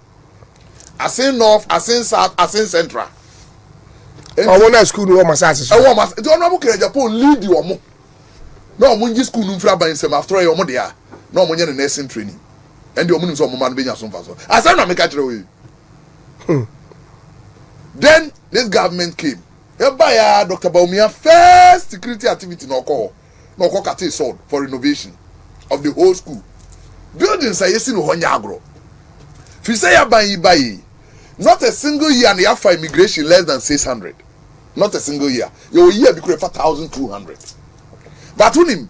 asin north asin south asin central. Omo na school no masase so. Omo mas do no Kenya Japan lead the omo. No omo ngi school no mfra ban sem after omo de a. No omo nye nursing training. And the omo nim so omo man be nya so mfa so. Asa na make kire we. Then this government came. Ebaya Dr. Baumia first security activity no call kate sold for renovation of the whole school. Buildings are yesi no honya agro. Fi say ya ban yi bayi. Not a single year and you have for immigration less than 600. Not a single year. Your year be for 1,200. But unim,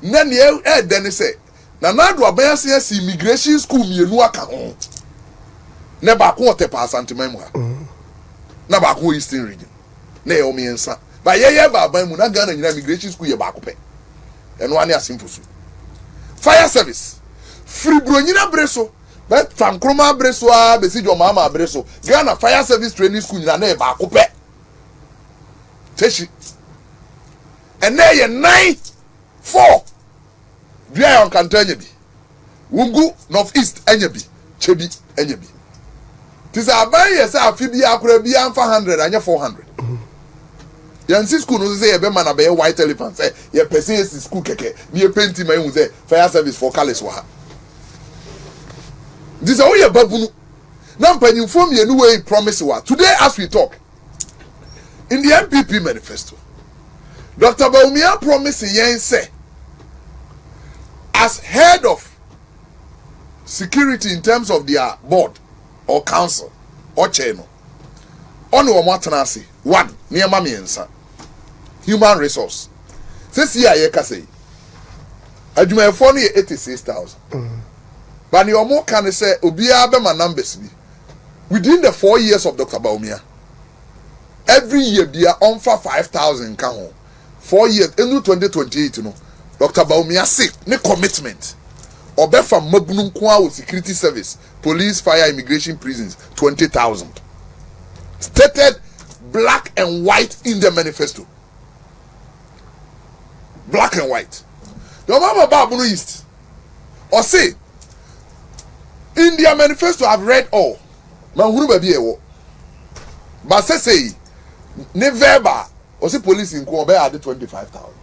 then you then say, na do abaya say immigration school mienu aka ho. Na ba ko te pa Ashanti memu ha. Na ba ko Eastern region. Na e o miensa. Ba ye ba ban mu na Ghana nyina immigration school ye ba ko pe. Eno ani asimfusu. Fire service. Free bro nyina breso. But from Nkrumah breso a besi jo mama breso. Ghana fire service training school nyina na e ba ko pe. Teshi. And na ye 9-4. Bia on kantanya bi. Wungu northeast enya bi. Chebi enya bi. Tis a buy yes afi bi akura bi am 100 anya 400. Yansi school no say e be man be white elephant say ye person is school keke ni e penti man hu say fire service for college wa. This all ye babunu. Na mpanyimfo me enu wey promise wa. Today as we talk in the NPP manifesto, Dr. Baumia promised yen say as head of security in terms of their board or council or channel on watanasi one near mamiensa human resource this year ye say adwuma for no 86,000 but your more can say obia be my numbers be within the 4 years of Dr. Baumia every year be on for 5,000 ka ho 4 years in 2028 no Dr. Baumia say ne commitment obefa mabunu nko with security service police fire immigration prisons 20,000 stated black and white in the manifesto. Black and white. The mama babu east or say in their manifesto I've read all man who be ewo but say never or say police in Kobe at 25,000.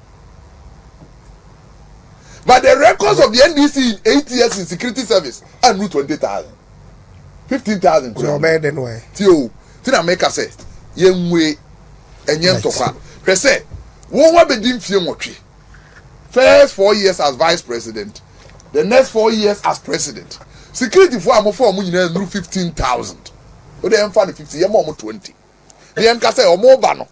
But the records of the NDC in 8 years in security service are new 20,000. 15,000. So bad anyway. Tio, Tina make us say, Yemwe and Yen Toka. Presse, won't be dim Fiamotri. First 4 years as vice president, the next 4 years as president. Security for a more 15,000. But they am 50, you're more 20. The Yankase or more banner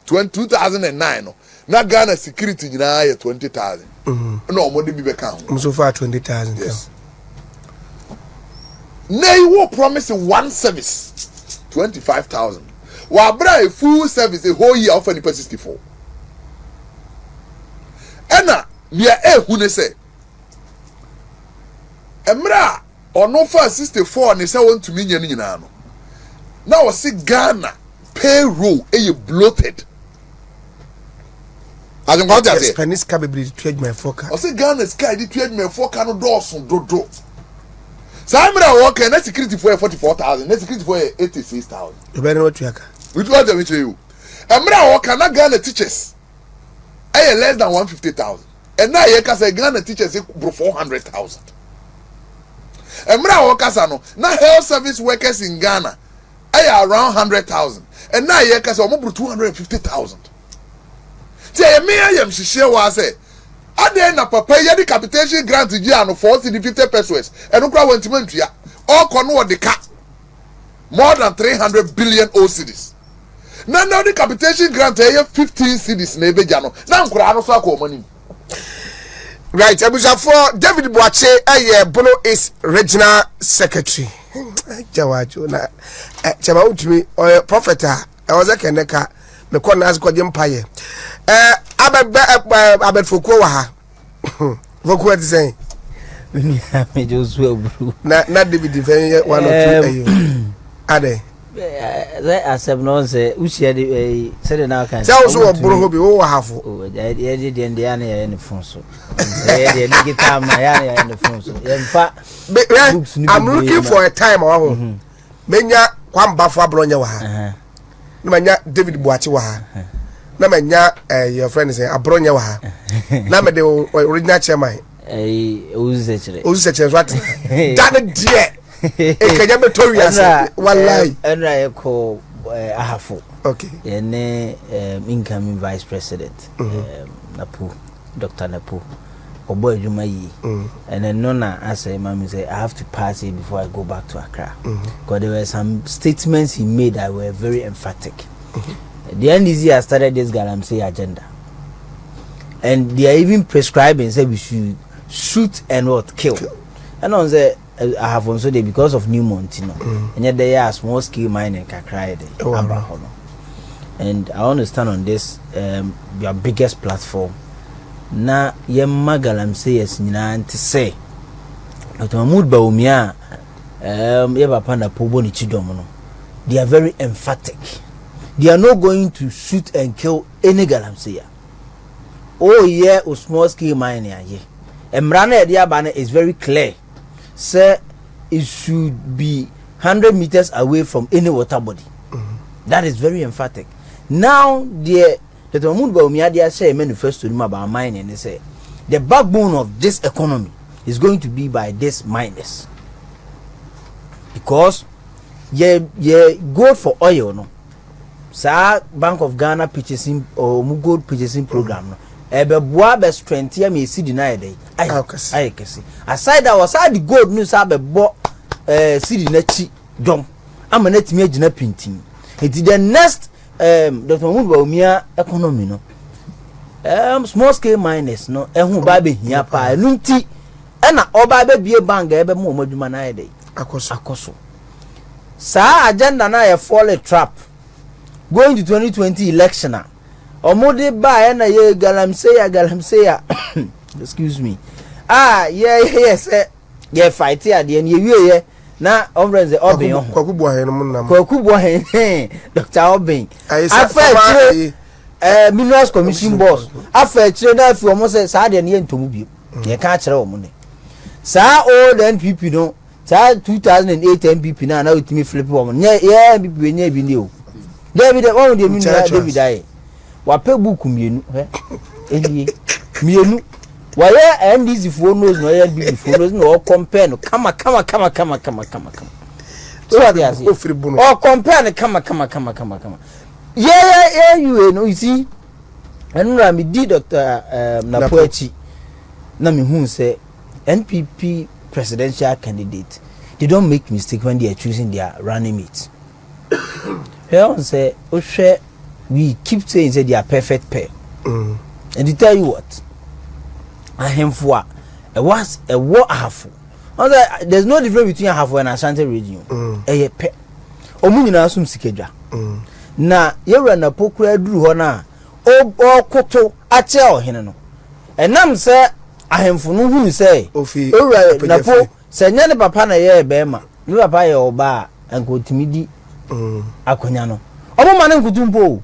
2009. Na Ghana security in 20,000. No more than be count. So far 20,000. Yes. Nay, you will promise one service 25,000. While a full service a whole year offer 64. Ena near who say Emra or no for 64 and they say want to mean no. Now I see Ghana payroll bloated. As in what I say, Spanish capability to trade my forecast. I say Ghana sky the trade my forecast no doors do. So I'm gonna work and security for 44,000, security for 86,000. You better know what you are. Which one dem tell you? Emra o kana Ghana teachers. Less than 150,000. And now you can say Ghana teachers bro 400,000. Emra o kasa no na health service workers in Ghana around 100,000. And now you can say omo bro 250,000. Say me am shishie wa say ade na papa ye the capitation grant gi ano 40-50 pesos. And ukra wantimantua. All kono the ka more than 300 billion cedis. Now the capitation grant 15 cedis na ebe jano. Na nkura no so akomani. Right, Abuja for David Boakye Bono is regional secretary. Jawajo na chama utumi o prophet I was a keneka me ko na azko jempaye. Abed Foko wa ha. Foko what say? Me just well bro. Na David defend one or two ade. Asem no say ushia de say na kan. Say also bro hobi wo wa hafo. Oh, de de ya na ya ne fon so. Say de guitar ma ya ne fon so. Yemfa I'm looking for a time wa ho. Menya kwamba fo abronya wa ha. Na menya David Boakye wa ha. Na menya your friend say abronya wa ha. Na me the original chairman. Uzechere what? Done dear. Ekanya Metorias wallahi enra yeko ahafo. Okay. Yene incoming vice president Napo Dr. Napo obo adwuma yi and then nona asay mama say I have to pass it before I go back to Accra because there were some statements he made that were very emphatic. The NDC has started this galamsey agenda and they are even prescribing say we should shoot and what kill. And on say I have also there because of New Montino. And yet they are small scale mining kakra and I want to stand on this your biggest platform. Na ye magalam say yes nyina nti say. Dr. Mahmoud Bawumia ye papa na pobo ni chidom no. They are very emphatic. They are not going to shoot and kill any galamsey. Oh yeah, o small scale mining ye. Emrana Ediabane is very clear. Say it should be 100 meters away from any water body. That is very emphatic. Now the Mahmoud Bawumia they say manifesto about mining and they say the backbone of this economy is going to be by this miners. Because ye go for oil no. Sa Bank of Ghana purchasing or gold purchasing program no. Ebe boa be strength ya me si deny dey. Ai kesi. Aside that was the gold news abe bo si na chi dom. Ama na timi agina pintin. It the next Dr. Mahmoud Bawumia economy no. Small scale miners no ehun ba be hia pa enu nti e na oba be bie bank ebe mo modwuma na dey. Akoso. Sa agenda na ye fall a trap. Going to 2020 election na omode ba na ye galamsey excuse me yes ye fight here de ye wie na omrenze obin kwakubu ahen mo nam kwakubu ahen Dr. Obin afa minerals commission boss afa chire na afi omo say sa de ne ntomu bi ye ka chire omo ne sa old NPP no sa 2008 NPP na otimi flip omo ye NPP we nya bi ni o David one de mineral David aye wape book mienu elie mienu waye NDC for knows no ye NDC for knows no compare no kama so what they say or compare no kama yeah you know you see enura me di Dr. Napoechi na me hu say NPP presidential candidate they don't make mistake when they are choosing their running mates. Here say ohwe we keep saying that they are perfect pair. And to tell you what, I am for a was a war half. There's no difference between a half and Ashanti region. A pair. Omunina sum sikeja. Na you na pokra dru hona. O koto ache o hineno. And nam say I am for no who say. Ofi na po say nyane papa na ye bema. You papa ye oba and go timidi akonya no. Omo mane nkutumpo.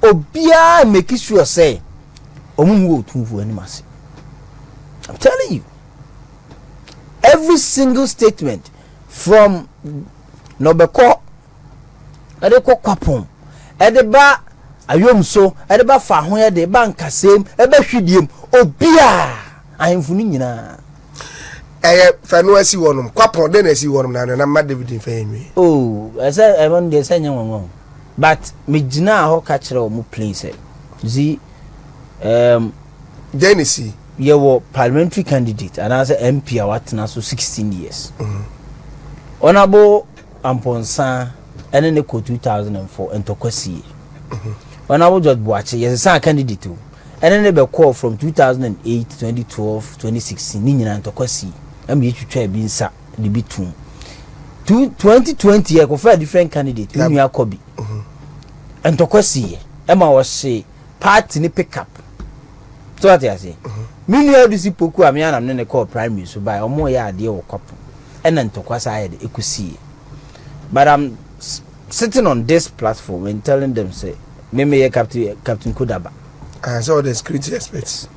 Obia make sure say omunwo otumfo animase. I'm telling you, every single statement from Nobeko ade kɔ kwapon ade ba ayom so ade ba fa ho ade ba nkasem ebe hwidiem obia ahemfu ni nyina fa no asi wonum kwapon de na asi wonum na ma David mfanyi oh asa even dey say nyanwon but me gina ho ka kire o mu place zi Genesis ye wo parliamentary candidate and as MP awatena so 16 years honorable amponsa ene ne ko 2004 entokwasi honorable George Boakye yes san candidate o ene ne be call from 2008 2012 2016 ni nyina entokwasi am ye twitwa bi nsa de bitum 2020 ye ko fa different candidate unu akobi entokwasi ema wo se party ni pick up so what you say me no do si poku am ya na ne call primary so by omo ya ade wo kwapo ena ntokwasa ya de ekusi but I'm sitting on this platform and telling them say me captain Kodaba so the security experts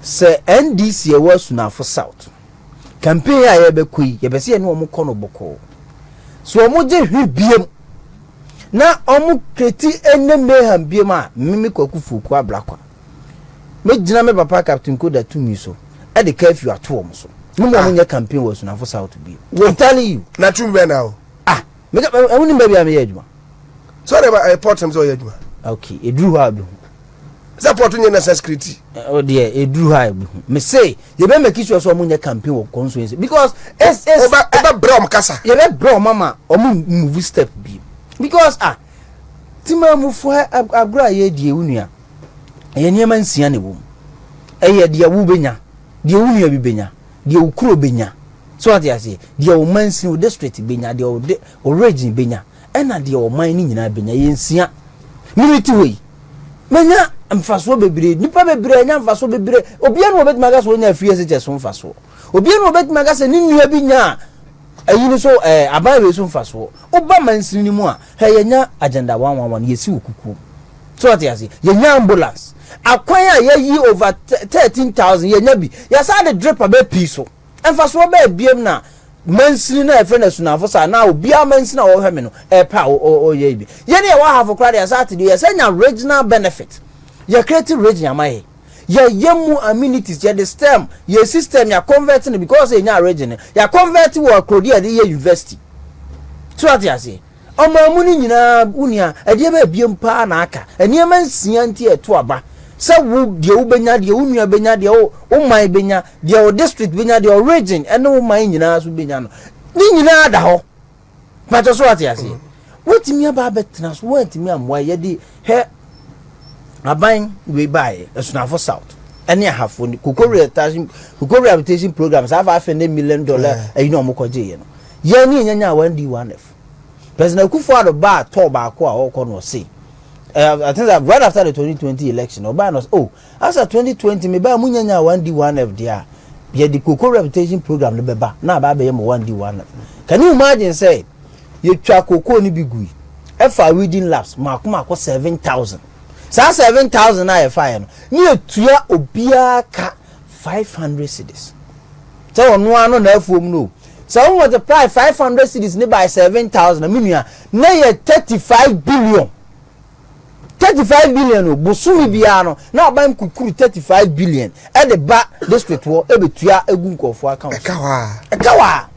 say NDC was na for south campaign ya be koi ye be se ne omo kono boko so omo je hwibiem na omo kreti ene meham biem a mimi kwakufu kwa blakwa me gina me papa captain Koda tumi so e de curfew ato omo so no mo nya campaign was na for south be we telling you na tumbe now me woni baby am ye adwuma so they were report them so ye adwuma okay edru ha bi support nya na security oh dear edru ha bi me say ye be make sure so omo nya campaign wo constituency because it's oba brom kasa ye be brom mama omo move step bi because tima mu fo agura ye die wunua ye niam nsia ne wom eye de wo benya de wunua bi benya de ukuro benya so what you say de o mansin o district benya de o region benya ena de o man ni nyina benya ye nsia minute we menya mfaso bebre nipa bebre nya mfaso bebre obia no obet maga so nya free se so mfaso obia no obet maga se ni nua bi nya ayini so aban we so mfaso oba mansin ni mu a he nya agenda 111 yesi okuku so what you say ye nya ambulance akwan a ye yi over 13,000 ye nya bi ya sa de drip aba piso emfaso ba biem na mansini na efe na sunafo sa na obia mansini na wo hweme no pa o ye bi ye ne wa have crowd ya sa ye senya regional benefit ye create region amaye ye yemu amenities ye the stem ye system ya converting because ye nya region ya convert wo krodi ya ye university so what you say omo ni nyina unia e de ba biem pa na aka eniema nsia nti eto aba sa wo de wo benya de wo nua benya de wo man benya de wo district benya de wo region ene wo man nyina so benya no ni nyina da ho pato so ati ase wotimi aba betena so wotimi amwa ye de he aban we buy esunafo south ene ahafo ni kokoro rehabilitation programs have $5 million e no mo koje ye no ye ni nyanya 1D1F president Akufo-Addo ba to ba ko a okọ no say I think that right after the 2020 election, Obama was after 2020, me ba munyanya 1D1F there. Ye the Cocoa Reputation Program, the beba. Now, ba be 1D1F. Can you imagine say you try cocoa ni bigui? If reading labs, mark 7,000. So 7,000 na fire. Ni tuya obia ka 500 cedis. So no one no phone no. So what the price 500 cedis ni by 7,000. Minuya na ye 35 billion. 35 billion bosumi biano na abam kukuru 35 billion e de ba district wo e betua egu nkofo account ekawa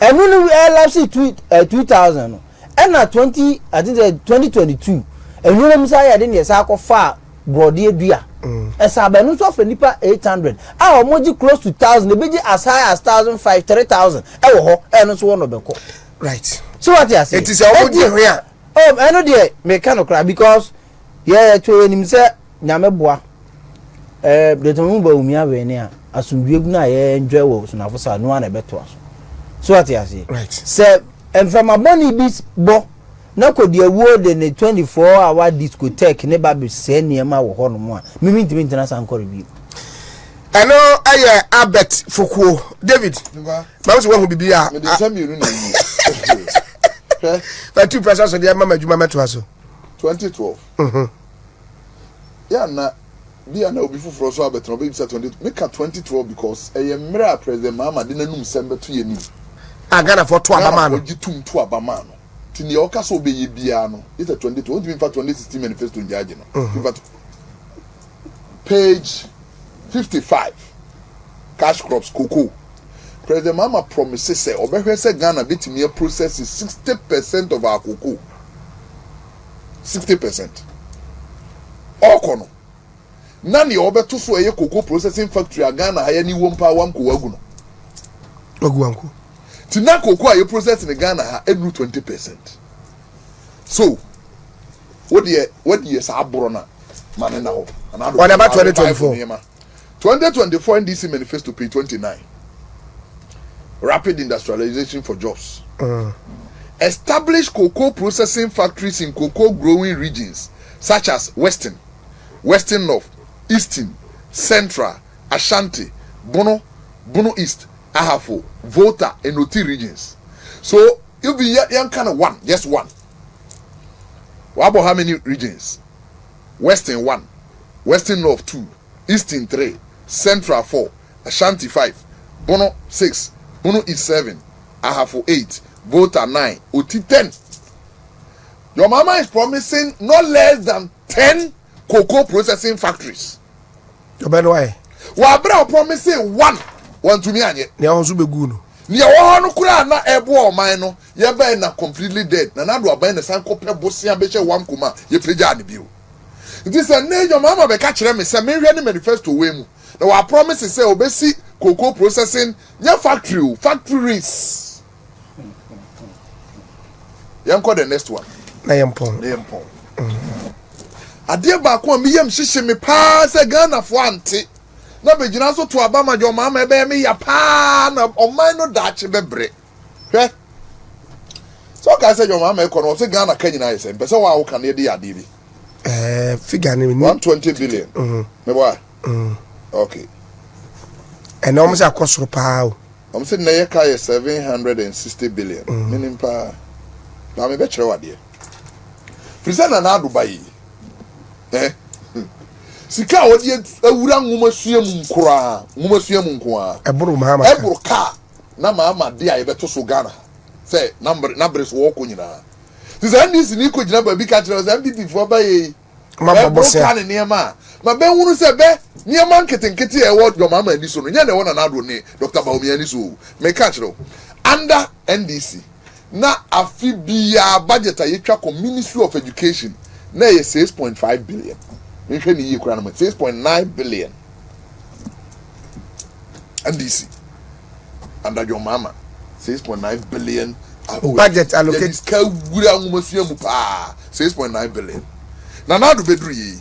enu ni LFC 2000 no e na 20 I think 2022 enu no musa ya de ne sa akofa brode adua e sa ba nu so fa nipa 800 a omoji close to 1000 e beji as high as 1,500 3,000 e wo ho e no so wo no beko right so what you say it is omoji hwe I know there me cannot cry because yeah to enim se nyame boa de tomu ba umia we ne a asundue gu na ye enjoy wo so na fo sa no na beto aso so what you say right se enfama boni bi bo na kodi awuo de ne 24-hour discotheque ne ba be se niema wo ho no mo a mimi ntimi ntina san kore bi ano aye Albert Fokuo David ma so wo bibi a me de samiru na ni but two persons so dey mama juma meto aso 2012 yeah na bi ana obi fufuro so abetro obi bisa 20 make 2012 because president mama de nanum sembe to yeni agana for to abama no ogitum to abama no tini oka so be ye bia no it's a 22 won't be in fact 2016 manifesto njaje no in fact page 55 cash crops cocoa President Mama promises say obehwe say Ghana betimi process 60% of our cocoa 60% okono nani obeto so eye cocoa processing factory Ghana haya ni wompa wamko wagu no Oguanku. Tina cocoa you process in Ghana ha edu 20%. So what the sabro na man na ho. What about 2024? 2024 NDC manifesto page 29. Rapid industrialization for jobs. Establish cocoa processing factories in cocoa growing regions such as Western North, Eastern, Central, Ashanti, Bono East, Ahafo, Volta, and Oti regions. So you'll be young kind of one, just one. What about how many regions? Western 1, Western North 2, Eastern 3, Central 4, Ashanti 5, Bono 6, Bono East 7, Ahafo 8, Volta 9, Oti 10. Your mama is promising not less than 10 cocoa processing factories. Your man why? Wabra promising one to me anye. Ni ahonso begu no. Ni awo no kura na ebo oman no ye be na completely dead. Na do aban na san kopɛ bosia be hye wam kuma ye preja ne bio. This a your mama be ka kire me say me hwe ne manifesto we mu. Na wa promise say obesi cocoa processing nya factories. Yanko the next one. Na yempon. Ade ba ko me yam hyehye me pa say Ghana fo ante. Na be gina so to abama jo mama e be me ya pa na oman no daache bebre. Hwe. So ka say jo mama e kono say Ghana ka nyina yese. Pese wa wo ka na de ade bi. Figure ni 120 billion. Me boy. Okay. And almost a cost of power. I'm saying na ye ka 760 billion. Meaning pa. Na me be chere wa de. Present na Dubai. Sika wodi awura nwoma suam nkura eburu mahama eburu ka na mama de a yebeto so Ghana say numbers wo ko nyina this NDC ni ko gina ba bi ka kire say NPP fo ba ye mama boss ya ne niema ma be hunu say be niema nketenkete e wo do mama ani so no nya ne wona na do ne Dr. Baomi ani so me ka kire under NDC na afi bia budget a yetwa ko Ministry of Education na ye 6.5 billion. We can use 6.9 billion. NDC under your mama 6.9 billion budget allocated. 6.9 billion. Now do bedri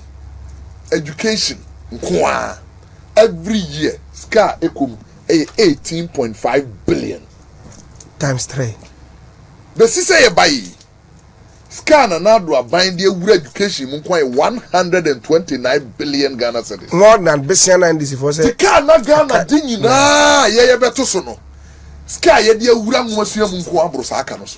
education every year ska ekum 18.5 billion times 3. The say buy Scan and Adwa bind the education 129 billion Ghana cedis. More than Bessiana and this for say. The car not Ghana ding na ye better sono. Sky ye dear Uram Monsieur Munko Brosakanos.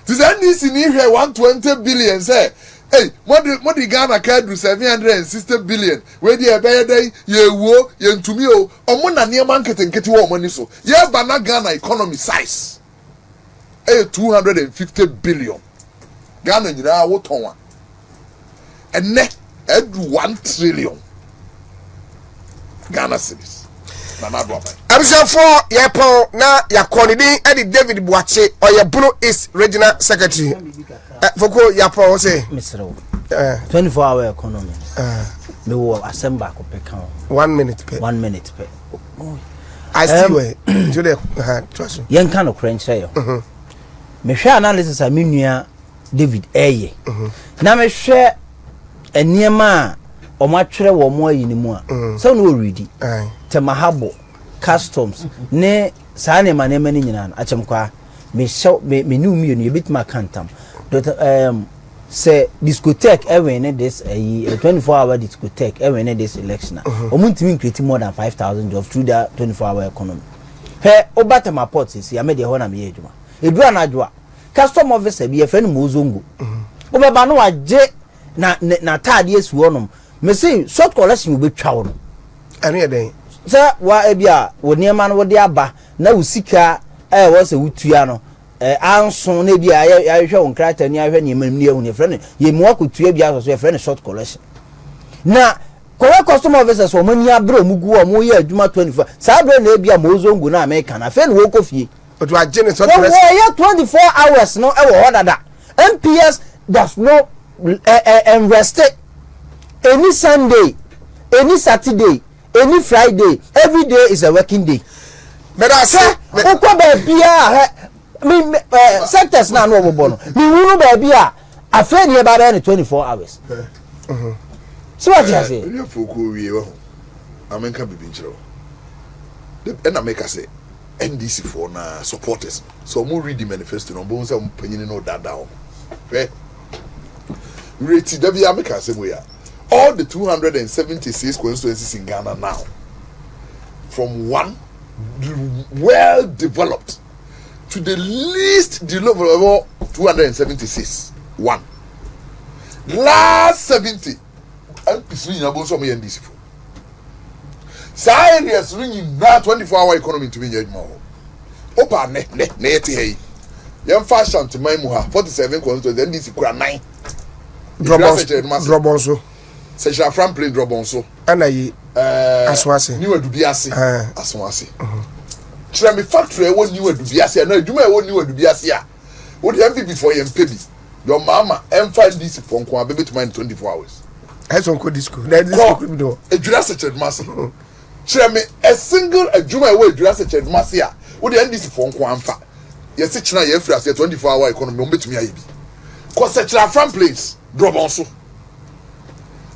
This NDC near here 120 billion say. Hey, what the Ghana can do 760 billion. Where the bear day ye wo ye to me o mona near market and get your money so. Ye bana Ghana economy size. 250 billion. Ghana nyina wo ton and ne edu 1 trillion Ghana cedis na na do abai abisa for ye pon na ya konidi Eddie David Boakye or ye Bono East Regional Secretary foko ya pon say Mr. 24-hour economy me wo assemble ko peka 1 minute per 1 minute per I see where to the trust yen kan no krenche yo me hwe analysis a menua David eye na me hwe eniema o ma twere wo mo ayi ni mu a so no ready temahabo customs ne sa ne ma ne mani nyina na achem kwa me ni umi no yebitima kantam say discotheque even this 24-hour discotheque even this election omuntimi create more than 5,000 jobs through that 24-hour economy he obatama port si amede ho na me eduma edura na adwa custom officer bi efe no mozongo obeba no waje na tade esu onom me say short collection be twa wo no ene den say wa ebia wo niema no wo de aba na wo sika wo se wutua no anso na bi a hwe won krata ni ahwe ni mam ni ehu ne friend ye mu akotua bi aso so friend short collection na correct customer officers o mani abro mugu o mo ye adwuma 24 sa bro na bia mozongu na America na fe no wo kofie otu agene so we 24 hours no e wo dada MPS does not invest any Sunday, any Saturday, any Friday. Every day is a working day. But I say ukwa baby sectors na no bono mi wunu baby afre ni e ba 24 hours. So what you say? You folk we ho. Amenka bibi nchiro. And America say NDC for na supporters. So mo read the manifesto no bo say mo panyini no dada o. Rate W America say we are all the 276 constituencies in Ghana now, from one well developed to the least developed 276. One. Last 70. And it's really about some NDC. Serious ringing that 24-hour economy to be more. Opa ne hey. Young fashion to my muha 47 constituencies NDC 9. Drop also. Session from play drop also. And I aswase. New Dubiasi. Aswase. Chirami factory won new Dubiasi. No, you may won new Dubiasi. What the NPP for NPP? Your mama find this phone call baby to mind 24 hours. I don't call this school. That is school. A Jurassic Massey. Chirami a single a Juma way Jurassic Massey. What the NDC phone call and fat. Yes, it's not your 24-hour economy. To me, I be. Cause such a from place drop also.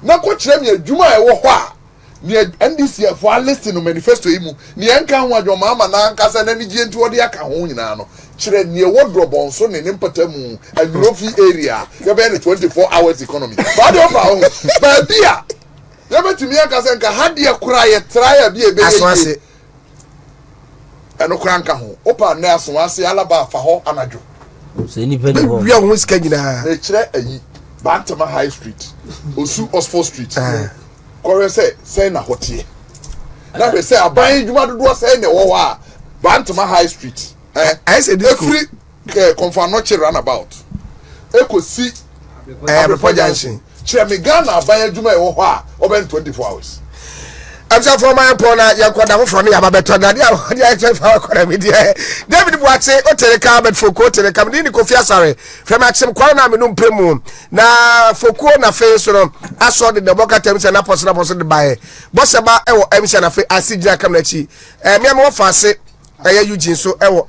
Na ko kire me adwuma e wo ho a ne NDC for listing no manifesto imu ne enka ho adwuma ama na ankasa na ni gientu odi aka ho nyina no kire ne wodro bonso ne mpatamu anurofi area ya be 24 hours economy ba de ofa ho ba bia ya betimi ankasa nka hade akura ye try bia be aswase eno kura nka ho opa na aswase alaba fa ho anadwo se ni pele ho wi a ho ska nyina e kire ayi Bantama High Street, Osu Oxford Street. Kore say na hotie. Na we say aban djuma dodo say na wo wa Bantama High Street. I say this free Confanoche runabout. Ekosi Abepo Junction. Chemi Ghana aban djuma e wo ho a oben 24 hours. I'm so for my pona yankwada from ya babeto na dia dia for kwara me dia David Boakye o tere ka bet foko tere ka me ni Kofi Asare from Axem kwara na me no mpemu na foko na fe so no aso de boka tem se na poso de bae bosse ba e wo MC na fe asigina kam na chi me am wo fa se Eugene so e wo